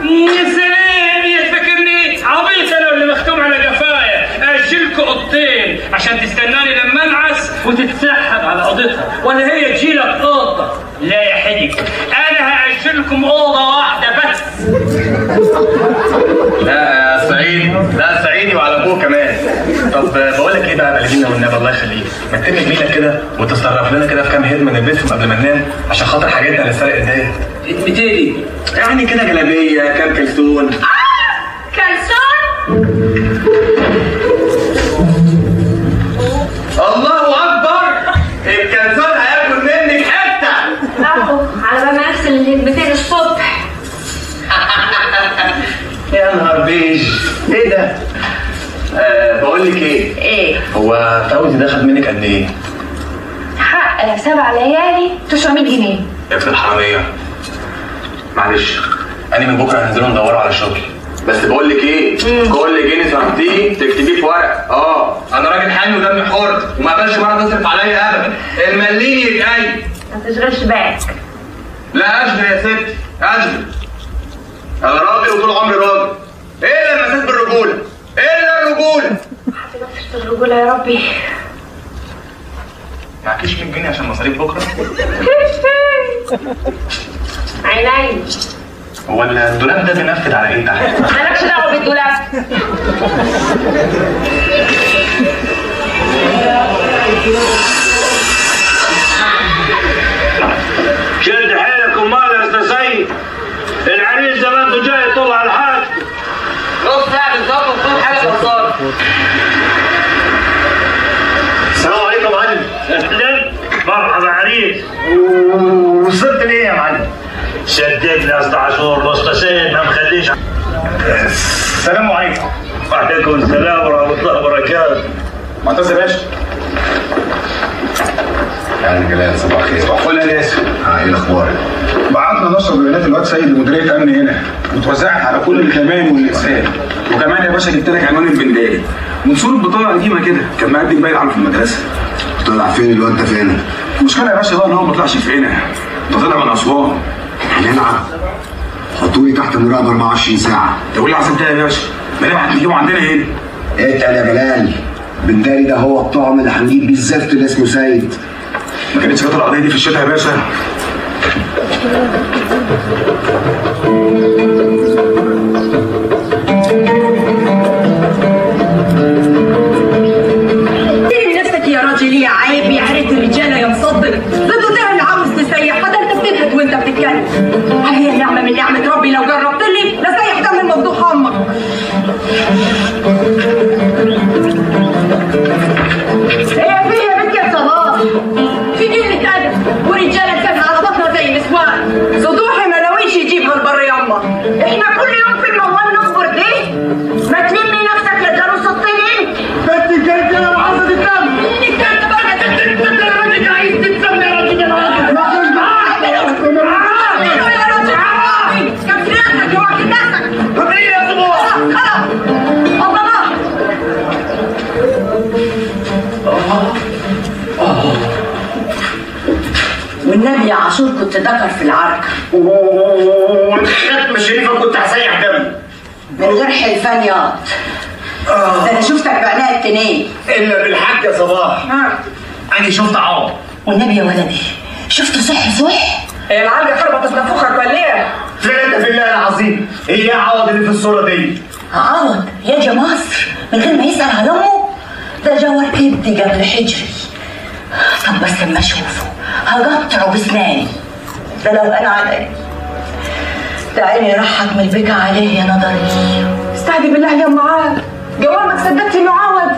يا سلام، يفكرني عبيط انا اللي مختوم على قفايا. اجلكوا اوضتين عشان تستناني لما انعس وتتسحب على اوضتها، ولا هي تجيلك اوضه؟ لا يا حدك، انا هاجلكم اوضه واحده بس. لا يا سعيد، لا سعيدي وعلى ابوه كمان. طب بقول لك ايه بقى يا بلدينا والنبي الله يخليك، ما تتم جميلك كده وتصرف لنا كده في كام هدمه نلبسهم قبل ما ننام عشان خاطر حاجتنا اللي اتسرقت ديت. هدمتين يعني كده جلابيه، كام كلسون. كلسون؟ الله اكبر، الكلسون هياكل منك حته. اهو على بال ما اغسل الهدمتين الصبح. يا نهار بيج، ايه ده؟ بقول لك ايه؟ ايه؟ هو فوزي ده خد منك قد ايه؟ حق 7 ليالي 900 جنيه. ابن الحراميه. معلش انا من بكره هنزلوا ندوروا على شغل، بس بقول لك ايه؟ كل جنيه صرفتيه تكتبيه في ورق. انا راجل حامي ودمي حر وما اقبلش مره تصرف عليا ابدا. المليني يتقاي. ما تشغلش بالك. لا اشغل يا ستي، اشغل. انا راجل وطول عمري راجل. ايه لما اساس بالرجوله؟ ايه الرجوله؟ حفظت الرجوله يا ربي. معكيش 100 جنيه عشان مصاريف بكره؟ عيني. هو الدولاب ده بينفذ على ايه تحت؟ مالكش دعوه بالدولاب. شد حيلك امال يا استاذ سيد، العريس زمانته جاي يطلع على حاجته. نص ساعه بالظبط وكل حاجه خلصانه. السلام عليكم يا معلم. اهلا مرحبا عريس. وصلت ليه يا معلم؟ شددنا يا اسطى عاشور، الاسطى سيد ما مخليش. السلام عليكم. وعليكم السلام ورحمه الله وبركاته. معتز يا باشا. يعني جلال صباح الخير. صباح الفل يا ياسر. ايه الاخبار؟ بعتنا نشر بيانات الواد سيد لمديريه امن هنا واتوزعت على كل الكمان والاقسام، وكمان يا باشا جبت لك عنوان البنداري من صوره بطاقه قديمه كده كان مقدم باين عنه في المدرسه. طلع فين الواد ده فين؟ المشكله يا باشا بقى ان هو ما طلعش في هنا، ده طلع من اسوان. هنلعب. حطوني تحت مراقبه 24 ساعه. طب واللي عايز يا باشا؟ ما نبعت نجيبه عندنا هنا. اتقل يا جلال، بنداري ده هو الطعم اللي هنجيب بيه الزفت اللي اسمه سيد. ما كانتش جت القضيه دي في الشتاء يا باشا؟ نفسك يا راجل، يا عيب يا عريس الرجاله يا مصدق، ده تعمل عاوز تسيح، حتى انت بتنهج وانت بتتكلم. هي نعمه من نعمه ربي، لو جربت لي لسيح ده من ذكر في العركه. والختم الشريفه كنت هسيح دم من غير حلفان ياض. ده انا شفتك بعينيا التنين. الا بالحاج يا صباح. انا شفت عوض. والنبي يا ولدي شفت صح؟ هي العالجه خربت نافوخك ولا ايه؟ فين بالله العظيم هي عوض اللي في الصوره دي؟ عوض يا جا مصر من غير ما يسأل على امه؟ ده جوار كبدي قبل حجري. طب بس اما اشوفه هقطعه بسناني. ده لو انا علي ده عيني راحت من البكا عليه يا نظري. استهدي بالله يا ام عاد، جوامك صدقتي انه عوض؟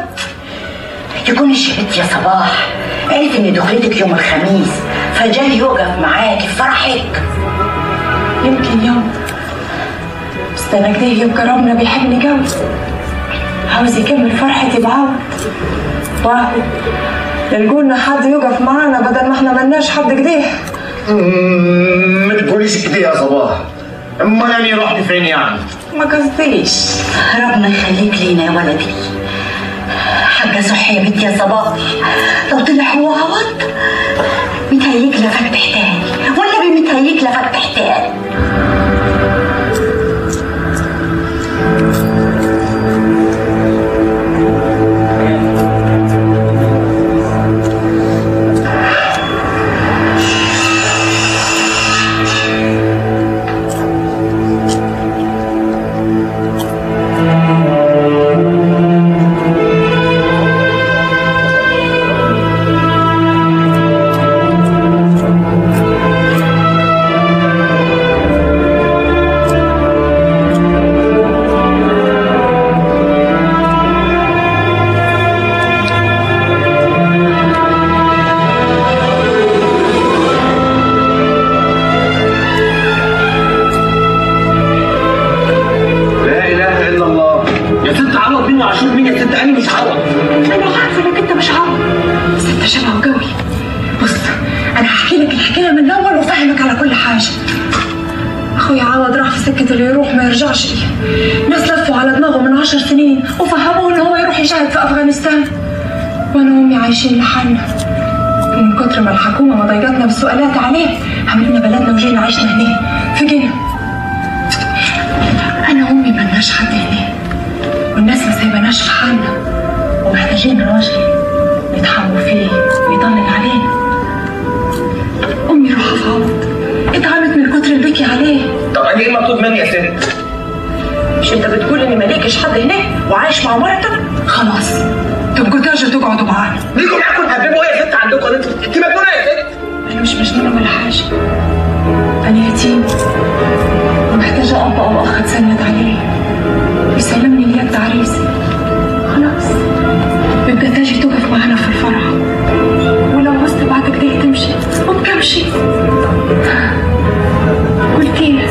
يكون الشبت يا صباح عرف ان دخلتك يوم الخميس فجاي يوقف معاكي في فرحك. يمكن يوم، بس ده انا كده يوم كرمنا بيحبني قوي، عاوز يكمل فرحتي بعوض. واهو يلقولنا حد يوقف معانا بدل ما احنا ملناش حد كده. ما تقوليش كده يا صباح. امال انا رحت فين يعني؟ ما قصديش. ربنا يخليك لينا يا ولدي. حاجة صح يا بنتي يا صباح، لو طلع هو عوض متهيك لفتح تاني، والنبي متهيك لفتح تاني. اللي يروح ما يرجعش. ناس لفوا على دماغه من 10 سنين وفهموه ان هو يروح يشاهد في افغانستان، وانا وامي عايشين لحالنا. من كتر ما الحكومه ما ضايقتنا بالسؤالات عليه عملنا بلدنا وجينا عشنا هنا في جنة. انا وامي ملناش حد هنا، والناس ما سايبناش في حالنا، ومحتاجين راجل نتحموا فيه ويطلق علينا. امي روحها في عوض اتعمت من كتر البكي عليه. طب انا ايه المطلوب مني يا ست؟ مش انت بتقول ان مالكش حد هناك وعايش مع مرتك؟ خلاص تبقوا تاجوا تقعدوا معانا. ليكوا معاكم تهببوا ايه يا ست عندكم؟ انت مجنونه يا ست؟ انا مش مجنونه ولا حاجه، انا يتيم ومحتاجه اب او اخ اتسند عليه يسلمني اليد عريسي. خلاص يبقى تاجي تقف معانا في الفرح، ولو عوزت بعد كده تمشي وبكمشي. قلت ايه؟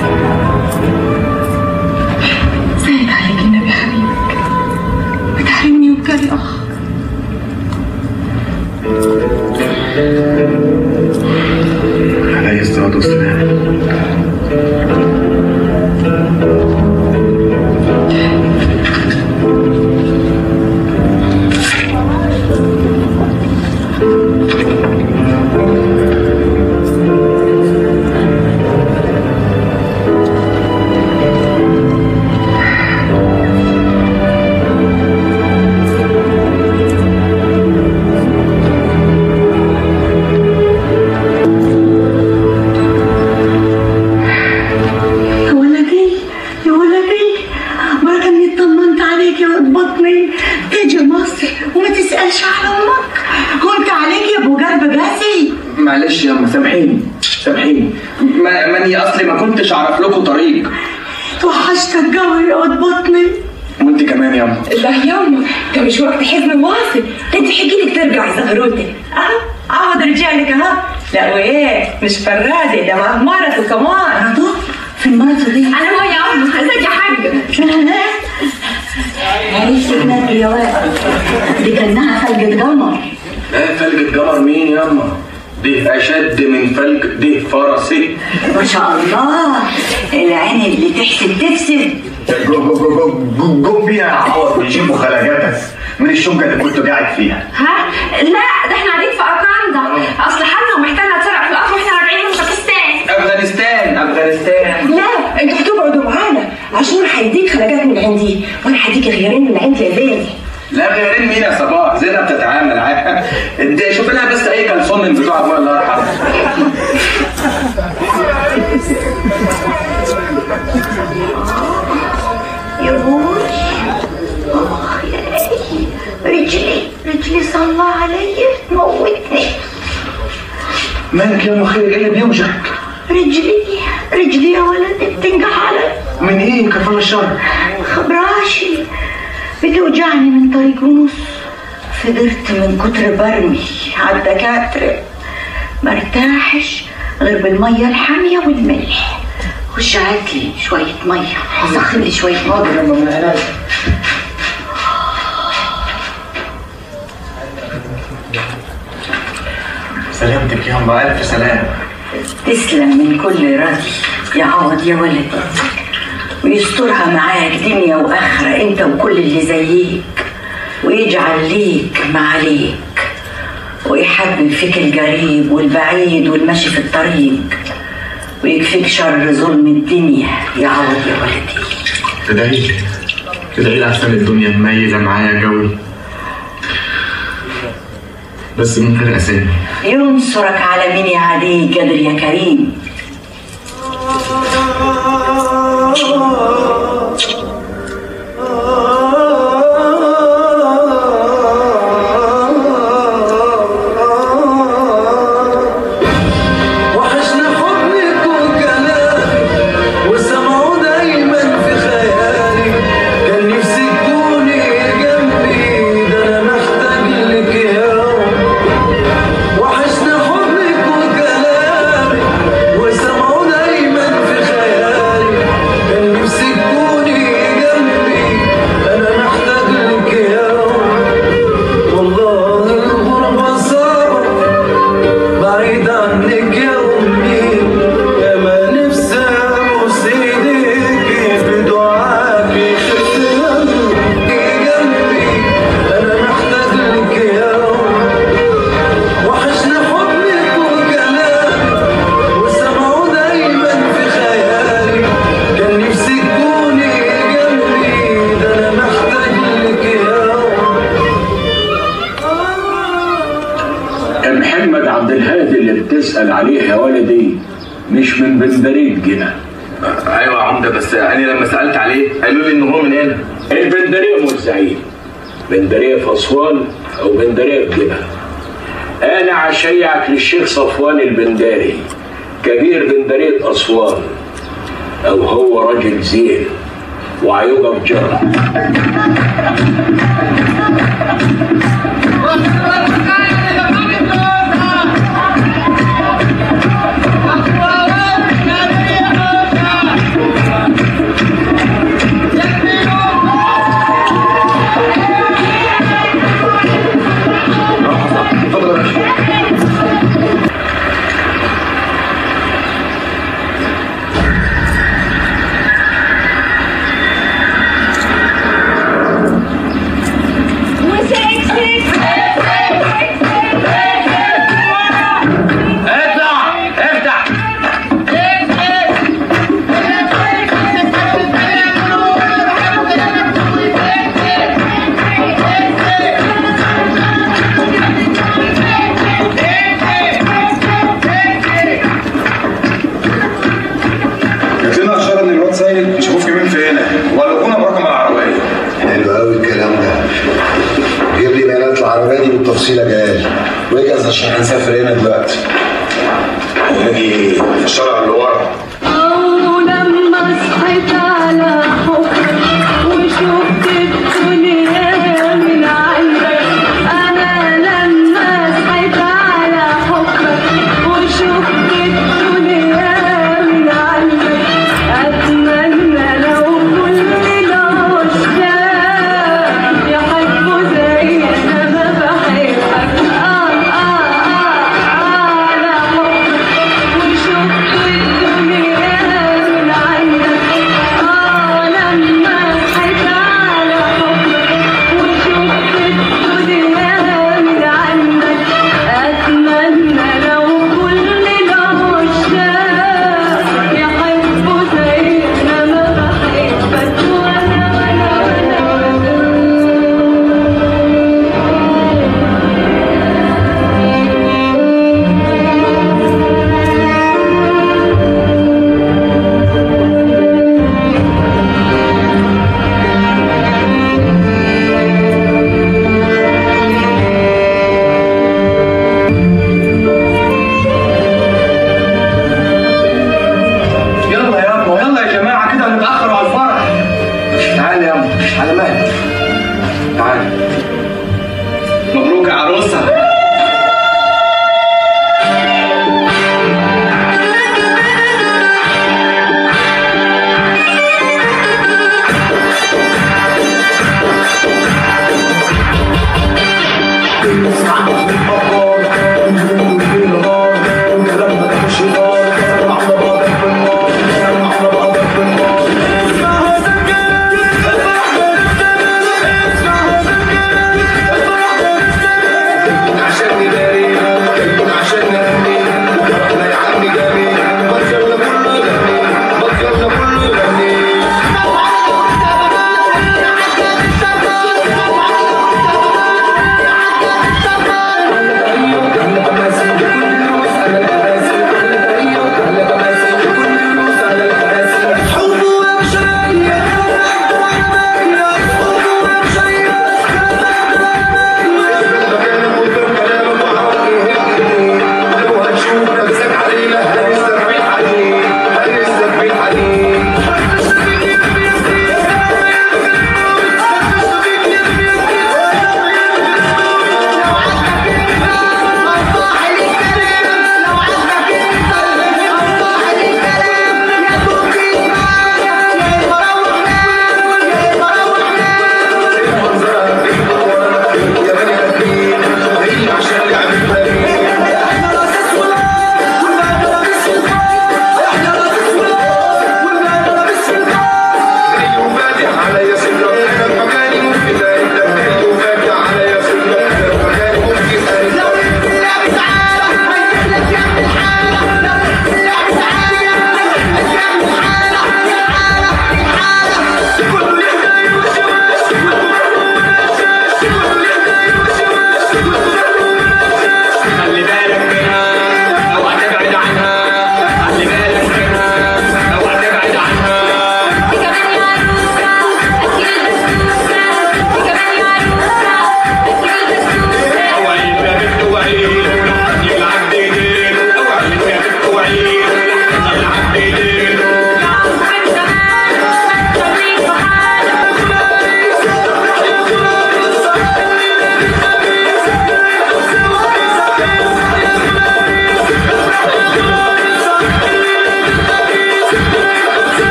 ساند عليك النبي حبيبك، بتحرمني وبكاري اخ. عليه الصلاة والسلام. معلش يا أم، سامحيني ماني اصلي ما كنتش اعرف لكم طريق. توحشتك قوي يا واد بطني. وانت كمان يا أم. لا يا أم، ده مش وقت حزن واصل، ده انت حكيلك ترجعي زغروتك. عوض رجالك اهو. لا وايه مش فرادة، ده معاه مرته كمان. مرته؟ فين مرته دي؟ انا هو يا أم. ازيك يا حاجة؟ عريس ابنك يا واد، دي كانها فلقة قمر. لا فلقة قمر مين يا أم؟ دي أشد من فلق دي فرسي. ما شاء الله، العين اللي تحسد تفسد. قوم بيها يا عوض ويجيبوا خلاجاتك من الشقة اللي كنت قاعد فيها. ها؟ لا ده احنا قاعدين في أركندا، أصل حالنا ومحتاجة تسرع في القطر واحنا راجعين من باكستان. عاشور هيديك خرجات من عندي وانا هديك غيرين من عندي يا زين. لا غيرين مين يا صباح؟ زينب بتتعامل عادي. انت شوف لها بس اي كلسون من بتوع ابويا الله يرحمه. يا بوي يا رجلي صلى عليا تموتني. مالك يا ام خير؟ ايه اللي بيوجعك؟ رجلي يا ولدي بتنجح علي. من ايه كفر الشر؟ خبراشي بتوجعني من طريق ونص. فقرت من كتر برمي على الدكاتره مرتاحش غير بالميه الحاميه والملح. خش هاتلي شويه ميه، سخن لي شويه ميه. حاضر يا ام العلاج. سلامتك يا ام، الف سلام. تسلم من كل راضي يا عوض يا ولدي، ويسترها معاك دنيا واخره انت وكل اللي زيك، ويجعل ليك ما عليك، ويحبب فيك القريب والبعيد والمشي في الطريق، ويكفيك شر ظلم الدنيا يا عوض يا ولدي. ادعي لي احسن الدنيا مميزه معايا قوي، بس من غير اسامي. ينصرك على مين يعاديك قدر يا كريم. تسأل عليه يا ولدي مش من بندرية جنة. ايوه يا عمده، بس انا لما سالت عليه قالوا لي ان هو من هنا. البندرية مرزعين، بندرية في اسوان او بندرية في جنة. انا هشيعك للشيخ صفوان البنداري كبير بندرية اسوان، او هو راجل زين وهيقف جرة. تفصيله جايه واجهز عشان هنسافر هنا دلوقتي. ونجي في الشارع اللي ورا. لما صحيت على حبك وشفت الدنيا من عندك، انا لما صحيت على حبك وشفت الدنيا من عندك، اتمنى لو كل العشاق يحبوا زي انا بحبك. على حبك وشفت الدنيا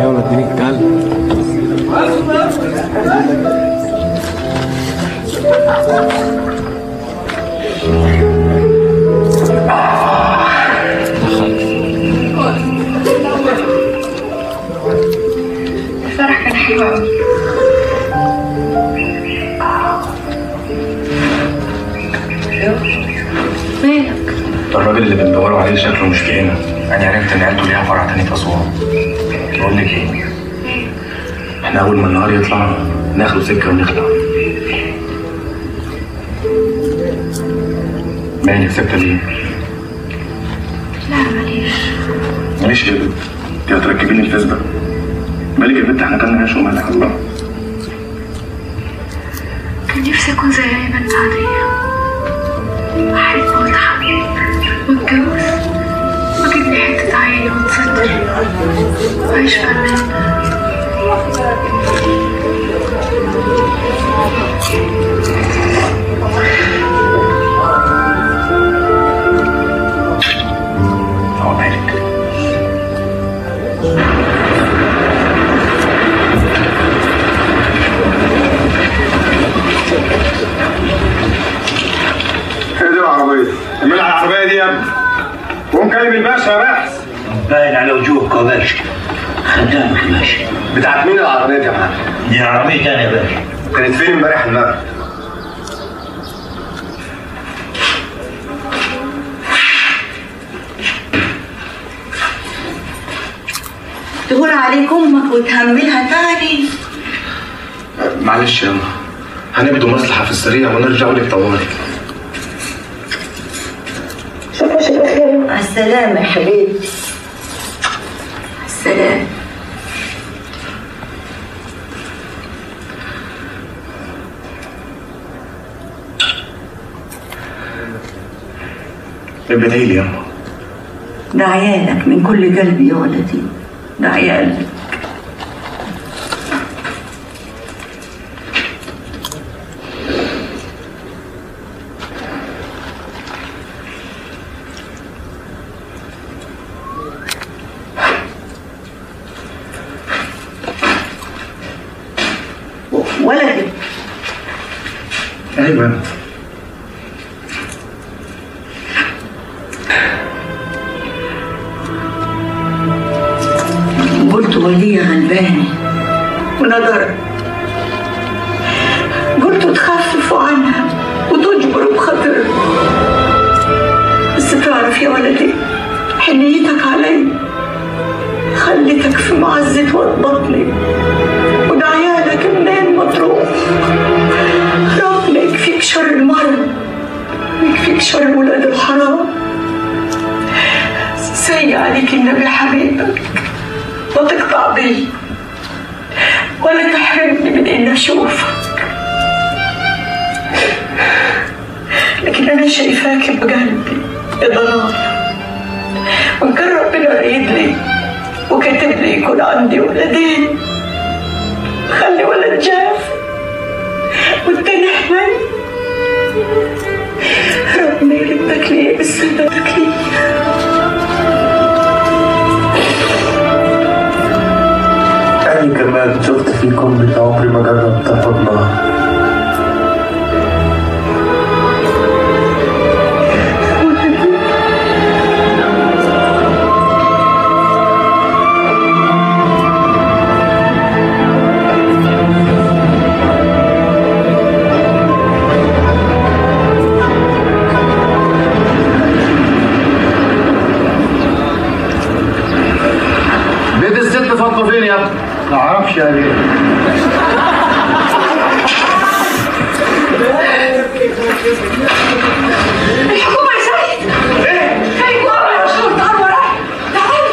يلا اديني الكلب. الفرح كان حلو قوي. مالك؟ الراجل اللي بندوروا عليه شكله مش في هنا. انا عرفت ان عيلته ليها فرع تاني في اسوان. بقول لك ايه؟ احنا اول ما النهار يطلع ناخده سكه ونخلع. مالك ساكته ليه؟ لا ماليش. ماليش يا بنت. انت هتركبيني الفيسبا. مالك يا بنت؟ احنا كنا عايش ومالك الله. كان نفسي اكون زي اي بنت عاديه. احب واتحب واتجوز واجيب لي حته عيله واتستر واعيش في امان. هو مالك؟ هي دي العربية. اعمل على العربية دي يا ابني. قوم كلم الباشا يا بحث. باين على وجوهك يا باشا. خدامك يا باشا. بتاعت مين العربية دي يا معلم؟ دي عربيتي انا يا باشا. كانت فين امبارح المغرب؟ تقول عليك امك وتهملها تاني. معلش يا أما، هنبدو مصلحة في السريع ونرجع لك طوالي. مع السلامة يا حبيبتي. مع السلامة. ابني لي يا أما. ده عيالك من كل قلبي يا ولدي. ده عيالك. ولدي. ايوه. قلت ولية غلباني ونظرت. قلت تخففوا عنها وتجبروا بخاطرها. بس تعرف يا ولدي حنيتك علي خليتك في معزة وطبطني. وده عيالك منين ما تروح. ربنا يكفيك شر المرض ويكفيك شر ولاد الحرام. سيء عليك النبي حبيبك. ما تقطع بي ولا تحرمني من اني اشوفك. لكن انا شايفاك بقلبي يا ضلال. وان كان ربنا رايد لي وكاتب لي يكون عندي ولدين خلي ولد جاف والتاني حمل. ربنا يردك لي بسلامتك لي. أنا كمان شفت فيكم اللي عمري ما جربت أحضنها. بيت الست فاطمة فين يا ابني؟ ما اعرفش يا بيه. الحكومة يا سيد. ايه؟ خليك ورا يا شرطة. تعال ورايا. تعال.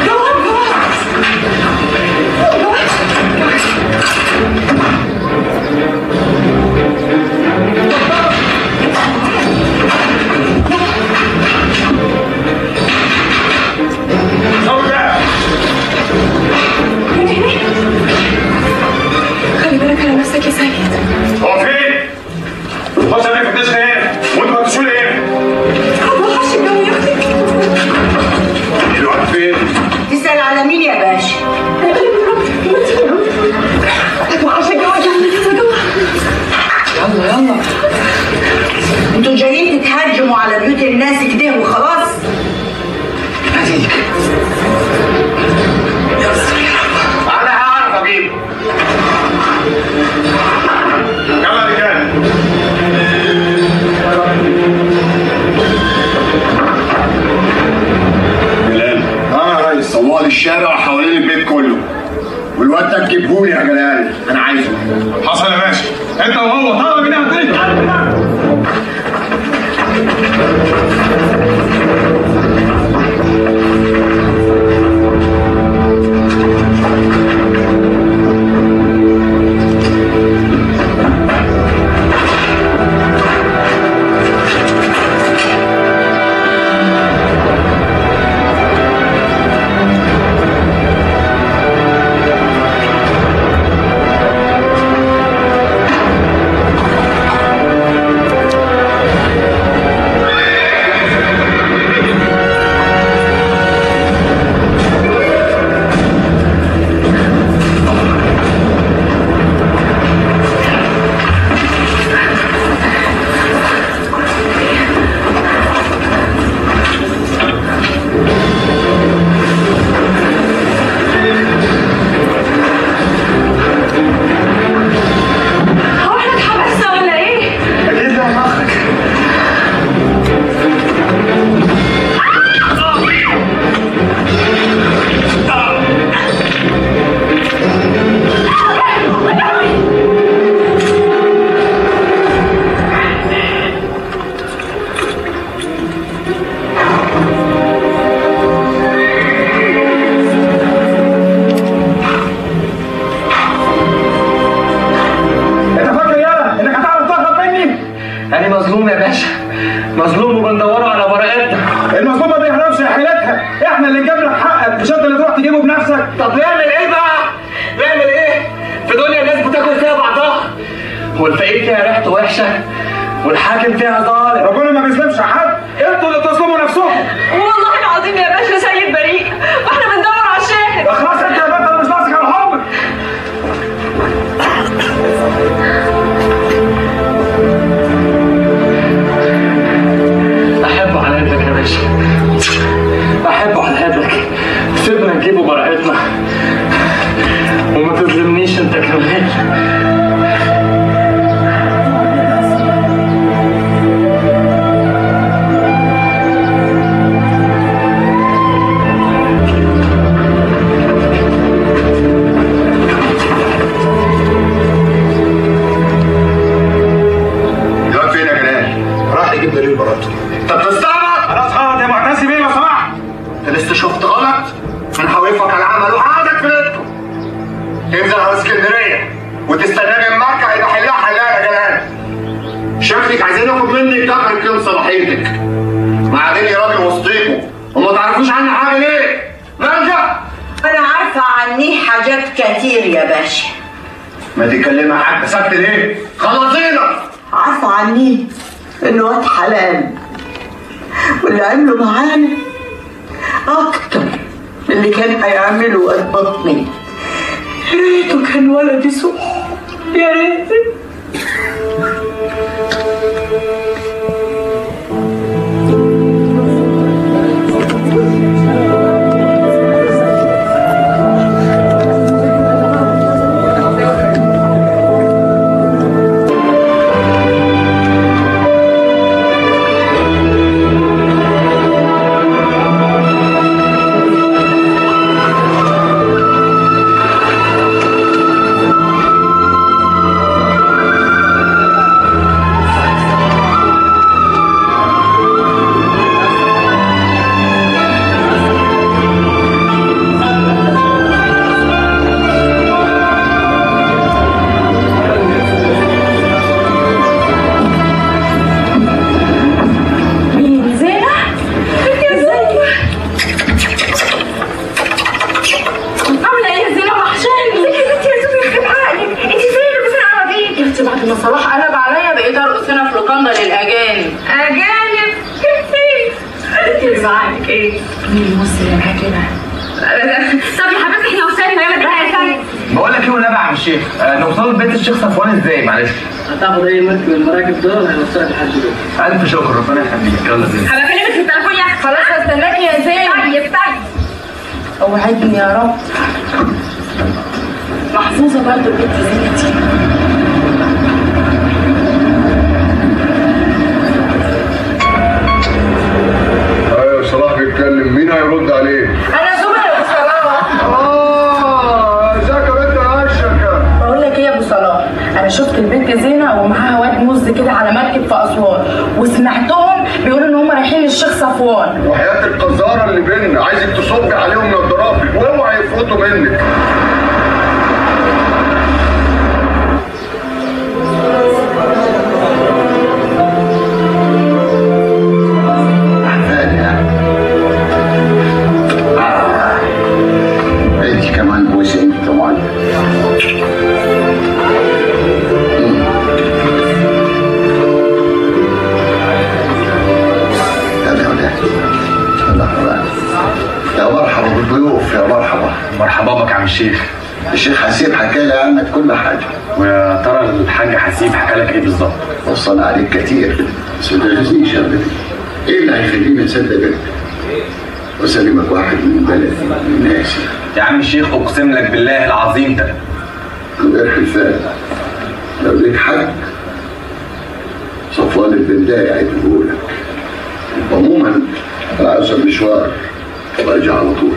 جواب مين يا باشا؟ يلا يلا، انتوا جايين تتهجموا على بيوت الناس كده وخلاص؟ هديك انا هعرف اجيبه. يلا يا رجاله. جلال. يا ريس، طوال الشارع وحوالين البيت كله، والواد ده تجيبهولي يا جلال، انا عايزه. حصل يا باشا، انت وهو طالع من هنا. أنا مظلوم يا باشا، مظلوم وبندوروا على براءتنا. المظلوم ما بيهربش يا حيلتها، احنا اللي نجيب لك حقك، مش انت اللي تروح تجيبه بنفسك. طب نعمل ايه بقى؟ نعمل ايه؟ في دنيا الناس بتاكل فيها بعضها، والفقير فيها ريحته وحشه، والحاكم فيها ظالم. ربنا ما بيظلمش حد، انتوا اللي تظلموا نفسكم. والله العظيم يا باشا سيد بريء، واحنا بندور على الشاهد. خلاص انت يا بنت مش ناقصك على حبك. أحبه على قدك يا باشا، أحبه على قدك، سيبنا نجيبه براءتنا وما تظلمنيش أنت كمان. طب تستعبط؟ خلاص غلط يا معتز بيه لو سمحت. انت لسه شفت غلط؟ انا هوقفك على العمل وهقعدك في بيتكم. تنزل على اسكندريه وتستناني المركع يبقى حلها حلها يا جلال. شكلك عايزين ياخد منك دخلك يوم صلاحيتك. بعدين راجل وسطيكم وما تعرفوش عني حاجه ليه؟ نرجع. انا عارفه عني حاجات كتير يا باشا. ما تتكلمي يا حاجه، سكت ليه؟ خلصينا. عارفه عني انه واد حلال، واللي عمله معانا اكتر من اللي كان هيعمله واد بطني. يا ريته كان ولدي صح، يا ريت. صلاح قلب عليا بقيت ارقص هنا في لوكاندا للاجانب. اجانب؟ انت اللي زعلك ايه؟ مين الممثل اللي معاك كده؟ طب يا حبيبتي احنا وصلنا يا مدرسة. بقول لك ايه والنبي يا عم الشيخ، نوصل لبيت الشيخ صفوان ازاي معلش؟ هتاخد اي مركب من المراكب دول هيوصلك لحد دول. الف شكر ربنا يخليك. يلا زين. هبقى اكلمك في التليفون يا اخي. خلاص هستناك يا زين. طيب طيب. اوعدني يا رب محفوظه برضه البنت زينتي. ايوه صلاح بيتكلم، مين هيرد عليه؟ انا زملاء ابو صلاح. ازيك يا بنت عشكه؟ بقول لك ايه يا ابو صلاح، انا شفت البنت زينه ومعاها واد موز كده على مركب في اسوان، وسمعتهم بيقولوا ان هم رايحين للشيخ صفوان. وحياه القذاره اللي بينا عايزك تصبي عليهم نضاراتك واوعي يفرطوا منك. انت كمان بوسي انت طبعا. يا مرحبا بالضيوف، يا مرحبا. مرحبا بك يا عم الشيخ. الشيخ حسيب حكى لي عنك كل حاجه. ويا ترى الحاج حسيب حكى لك ايه بالظبط؟ وصلنا عليك كتير بس ما تغزنيش يا ابني. ايه اللي هيخليني اصدقك واسلمك واحد من بلدي من ناسي؟ يا عم الشيخ اقسم لك بالله العظيم ده من غير حلفان. لو ليك حق صفوان البنداي هيجيبهولك. عموما انا عاوز مشوار وارجع على طول.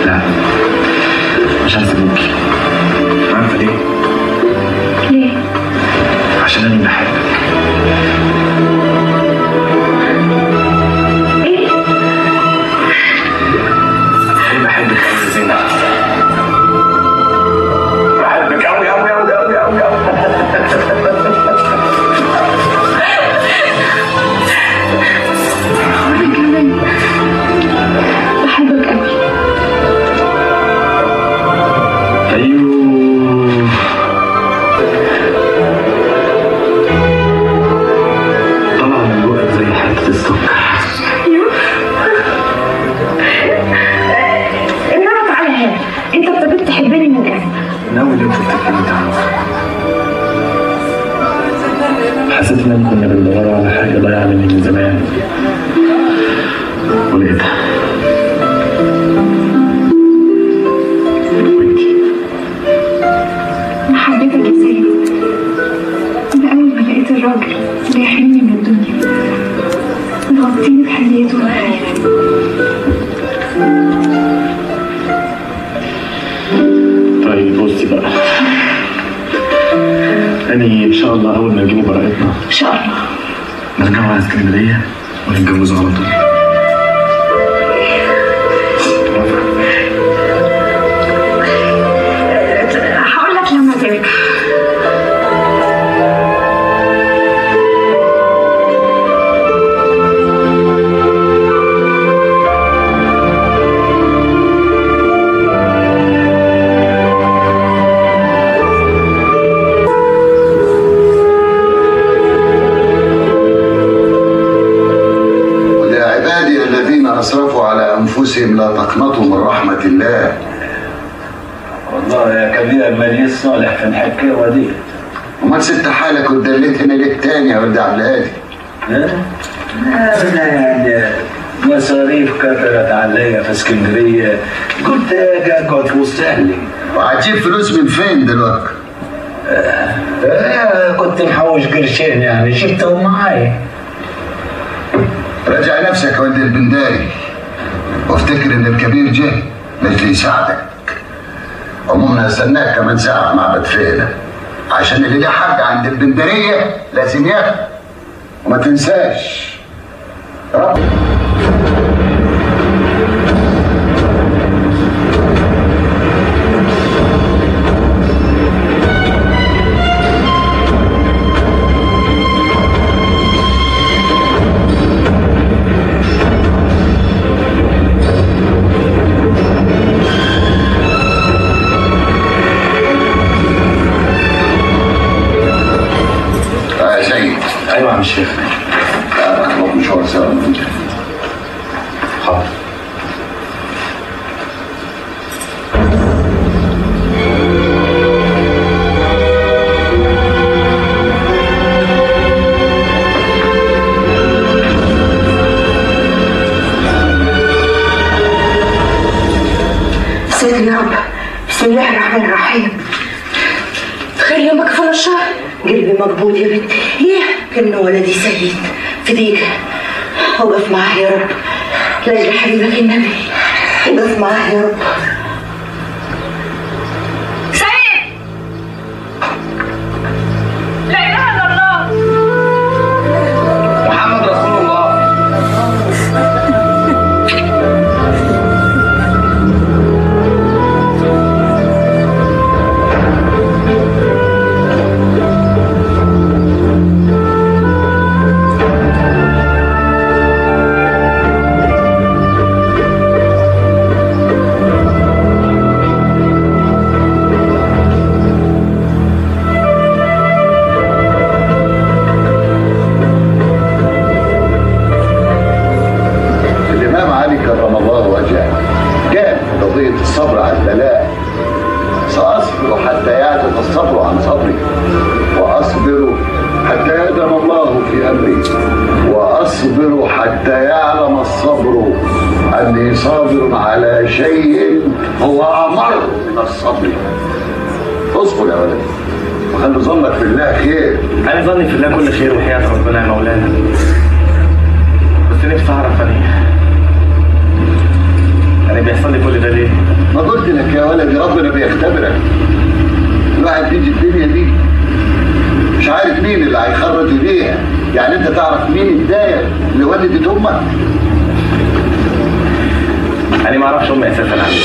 لا مش هسيبك. عارفه ليه؟ ليه؟ عشان انا بحبك. انا بحبك يا زينب. بحبك قوي قوي قوي قوي قوي قوي. بحبك قوي. ايوه طلع من بقك زي حته السكر. انما تعالى هنا، انت ابتديت تحبني من امتى؟ ناوي اللي انت بتتكلمي عنه. حسيت اننا كنا بندور على حاجه ضايعه مني من زمان ولقيتها. وانتي انا حبيتك يا زين من اول ما لقيت الراجل اللي يحرمني من الدنيا ويغطيني بحنيته وخيره. طيب بصي بقى، أني إن شاء الله أول ما نجيبوا براءتنا ان شاء الله نرجعوا على اسكندرية ونتجوزوا على طول. هقول لك لما ترجع. أسرفوا على أنفسهم لا تقنطوا من رحمة الله. والله يا كبير المالي الصالح في الحكاية دي. وما سبت حالك ودلتني ليه تاني يا ولد عبد الهادي؟ أنا يعني مصاريف كترت عليا في اسكندرية، قلت أجي أقعد في وسط أهلي. وهتجيب فلوس من فين دلوقتي؟ كنت محوش قرشين يعني جبتهم معايا. راجع نفسك يا ولد البنداري وافتكر ان الكبير جه لاجل يساعدك. عموما هستناك كمان ساعه في معبد فيلة عشان اللي ليه حق عند البندريه لازم ياخد. وما تنساش رب الله الرحمن الرحيم. خير يومك فل الشهر. قلبي مقبوض يا بنتي. ايه ابن ولدي سيد فديك، وقف معاه يا رب لاجل حبيبك النبي، وقف معاه يا رب. سيد لا اله الا الله محمد رسول الله. الصبر على البلاء، سأصبر حتى يعجز الصبر عن صبري، وأصبر حتى يقدم الله في أمري، وأصبر حتى يعلم الصبر أني صابر على شيء هو أمر من الصبر. اصبر يا ولدي وخلي ظنك في الله خير. أنا ظني في الله كل خير وحياة ربنا يا مولانا، بس نفسي أعرف أنا بيحصل لي كل ده ليه؟ ما قلت لك يا ولدي ربنا بيختبرك. الواحد بيجي الدنيا دي مش عارف مين اللي هيخرج ايديها، يعني انت تعرف مين الداية اللي ولدت امك؟ أنا ما أعرفش أمي أساسا عندي.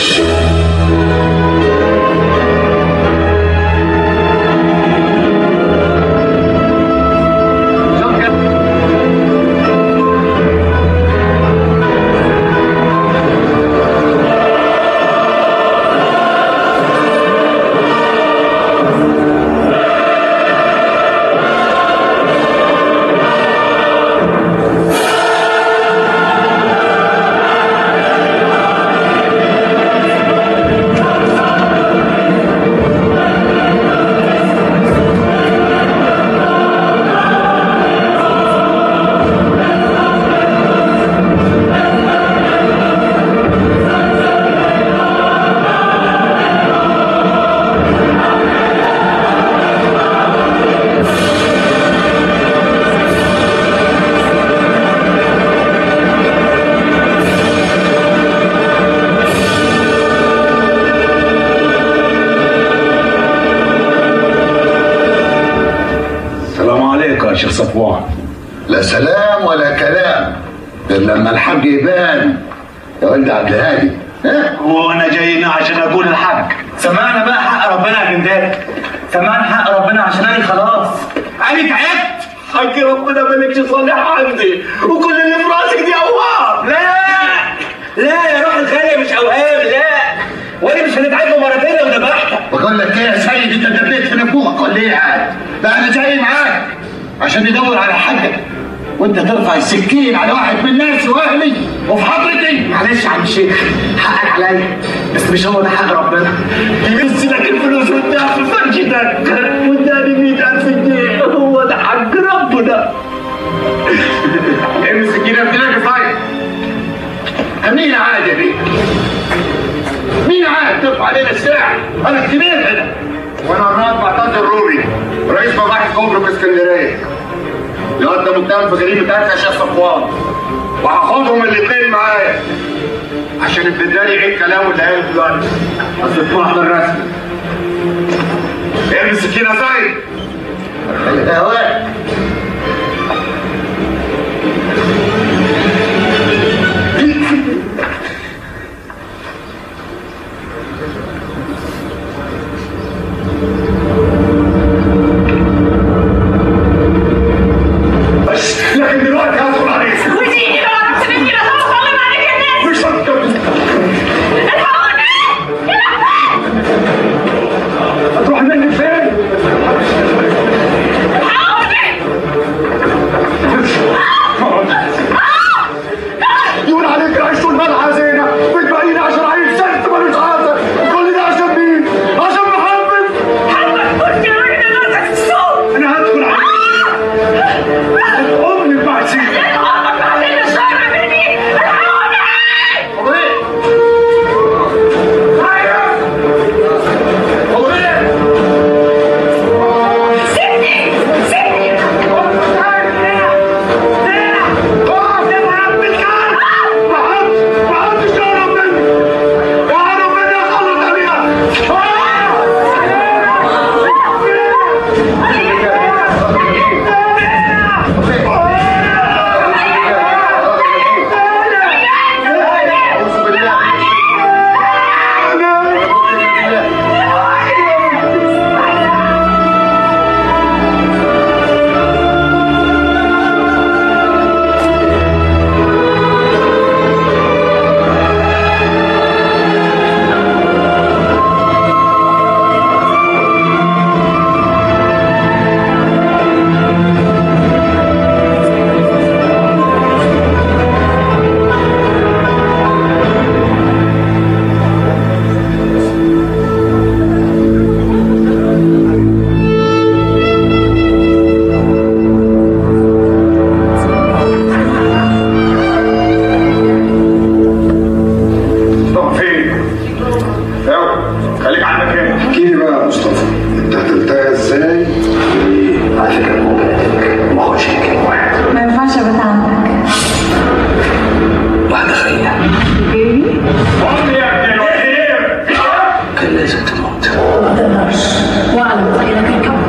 شيخ صفوان. لا سلام ولا كلام غير لما الحق يبان يا ولد عبد الهادي. وانا جاي هنا عشان اقول الحق. سمعنا بقى حق ربنا يا جندات، سمعنا حق ربنا عشان انا خلاص انا تعبت. حق ربنا مالكش صالح عندي، وكل اللي في راسك دي اوهام. لا يا روح الغالية مش اوهام، لا وانا مش هنتعبوا مرتين لو ذبحتك. بقول لك ايه يا سيدي، انت دبيت في نبوك ولا ايه عاد؟ ده انا جاي معاك عشان ندور على حقك، وانت ترفع السكين على واحد من الناس واهلي وفي حضرتي. معلش يا عم الشيخ حقك عليا، بس مش هو ده حق ربنا. يمس لك الفلوس واداها في فرشتك واداني 100,000 جنيه، هو ده حق ربنا. ارمي السكينه في دماغك يا صايع. مين عاد يا بيه؟ مين عاد ترفع علينا الساعه؟ انا الكبير هنا، وانا الرائد معتز الرومي رئيس مباحث كوبري اسكندريه. الواد ده متهم في جريمه قتل يا شيخ صفوان، وهاخدهم الاثنين معايا عشان البداري يعيد كلامه اللي قاله دلوقتي. بس الفحص الرسمي. ارمي السكينه زي يا واد. لكن دلوقتي هدخل عليك. وزيني لو عرفت مني لا هصلي عليك الناس. مش هتكمل. الحقوني! هتروح منك فين؟ الحقوني! قوم يا ابن الوزير. كان لازم تموت. ما تقدرش واعلم خيرك الكون.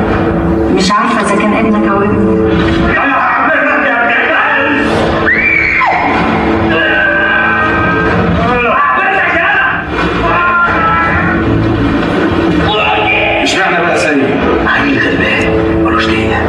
مش عارفه اذا كان ابنك او ابني. انا هعملك يا ابن الكلب. هعملك انا. اشمعنى بقى سيد؟ عيل غلبان ملوش دنيا.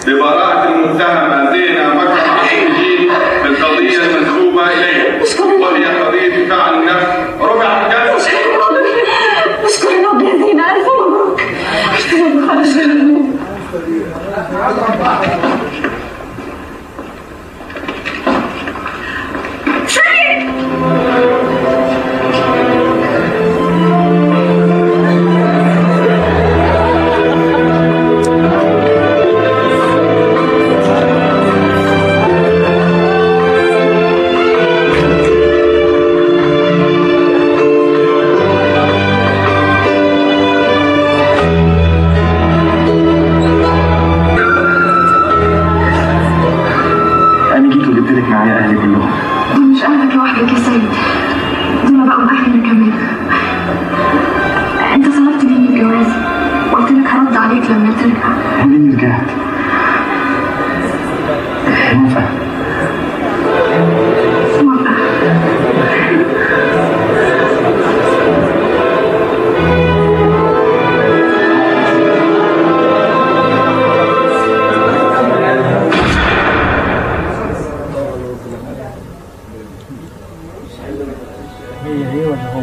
ببراءة المتهم زينة بكر عبد بالقضية المنسوبة إليه وهي قضية دفاع عن النفس ربع الجلد. اشكر ربي يا زينة، ألف مبروك. اشتغل خرج معايا أهلي كلهم. دول مش أهلك لوحدك يا سيد، دول بقوا أهلنا كمان. أنت طلبت مني الجواز وقلت لك هرد عليك لما ترجع. مين رجعت؟ موافقة. هي ولا هو؟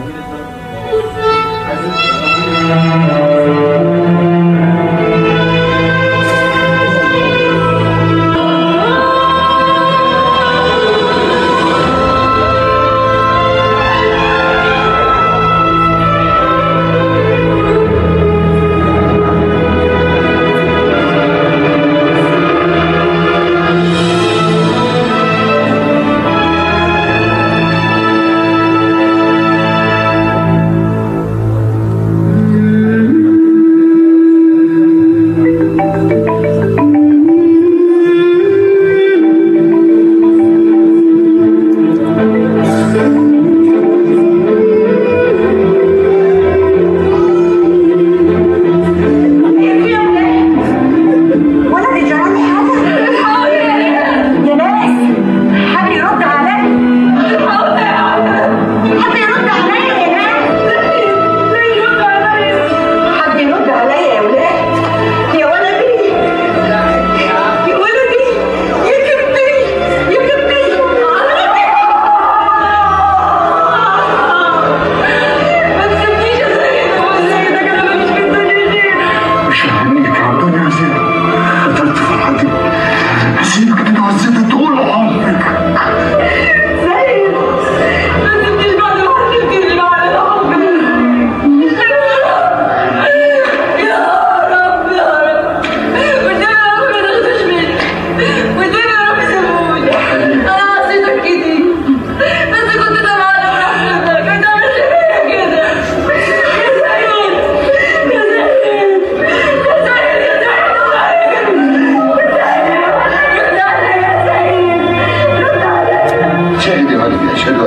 شهد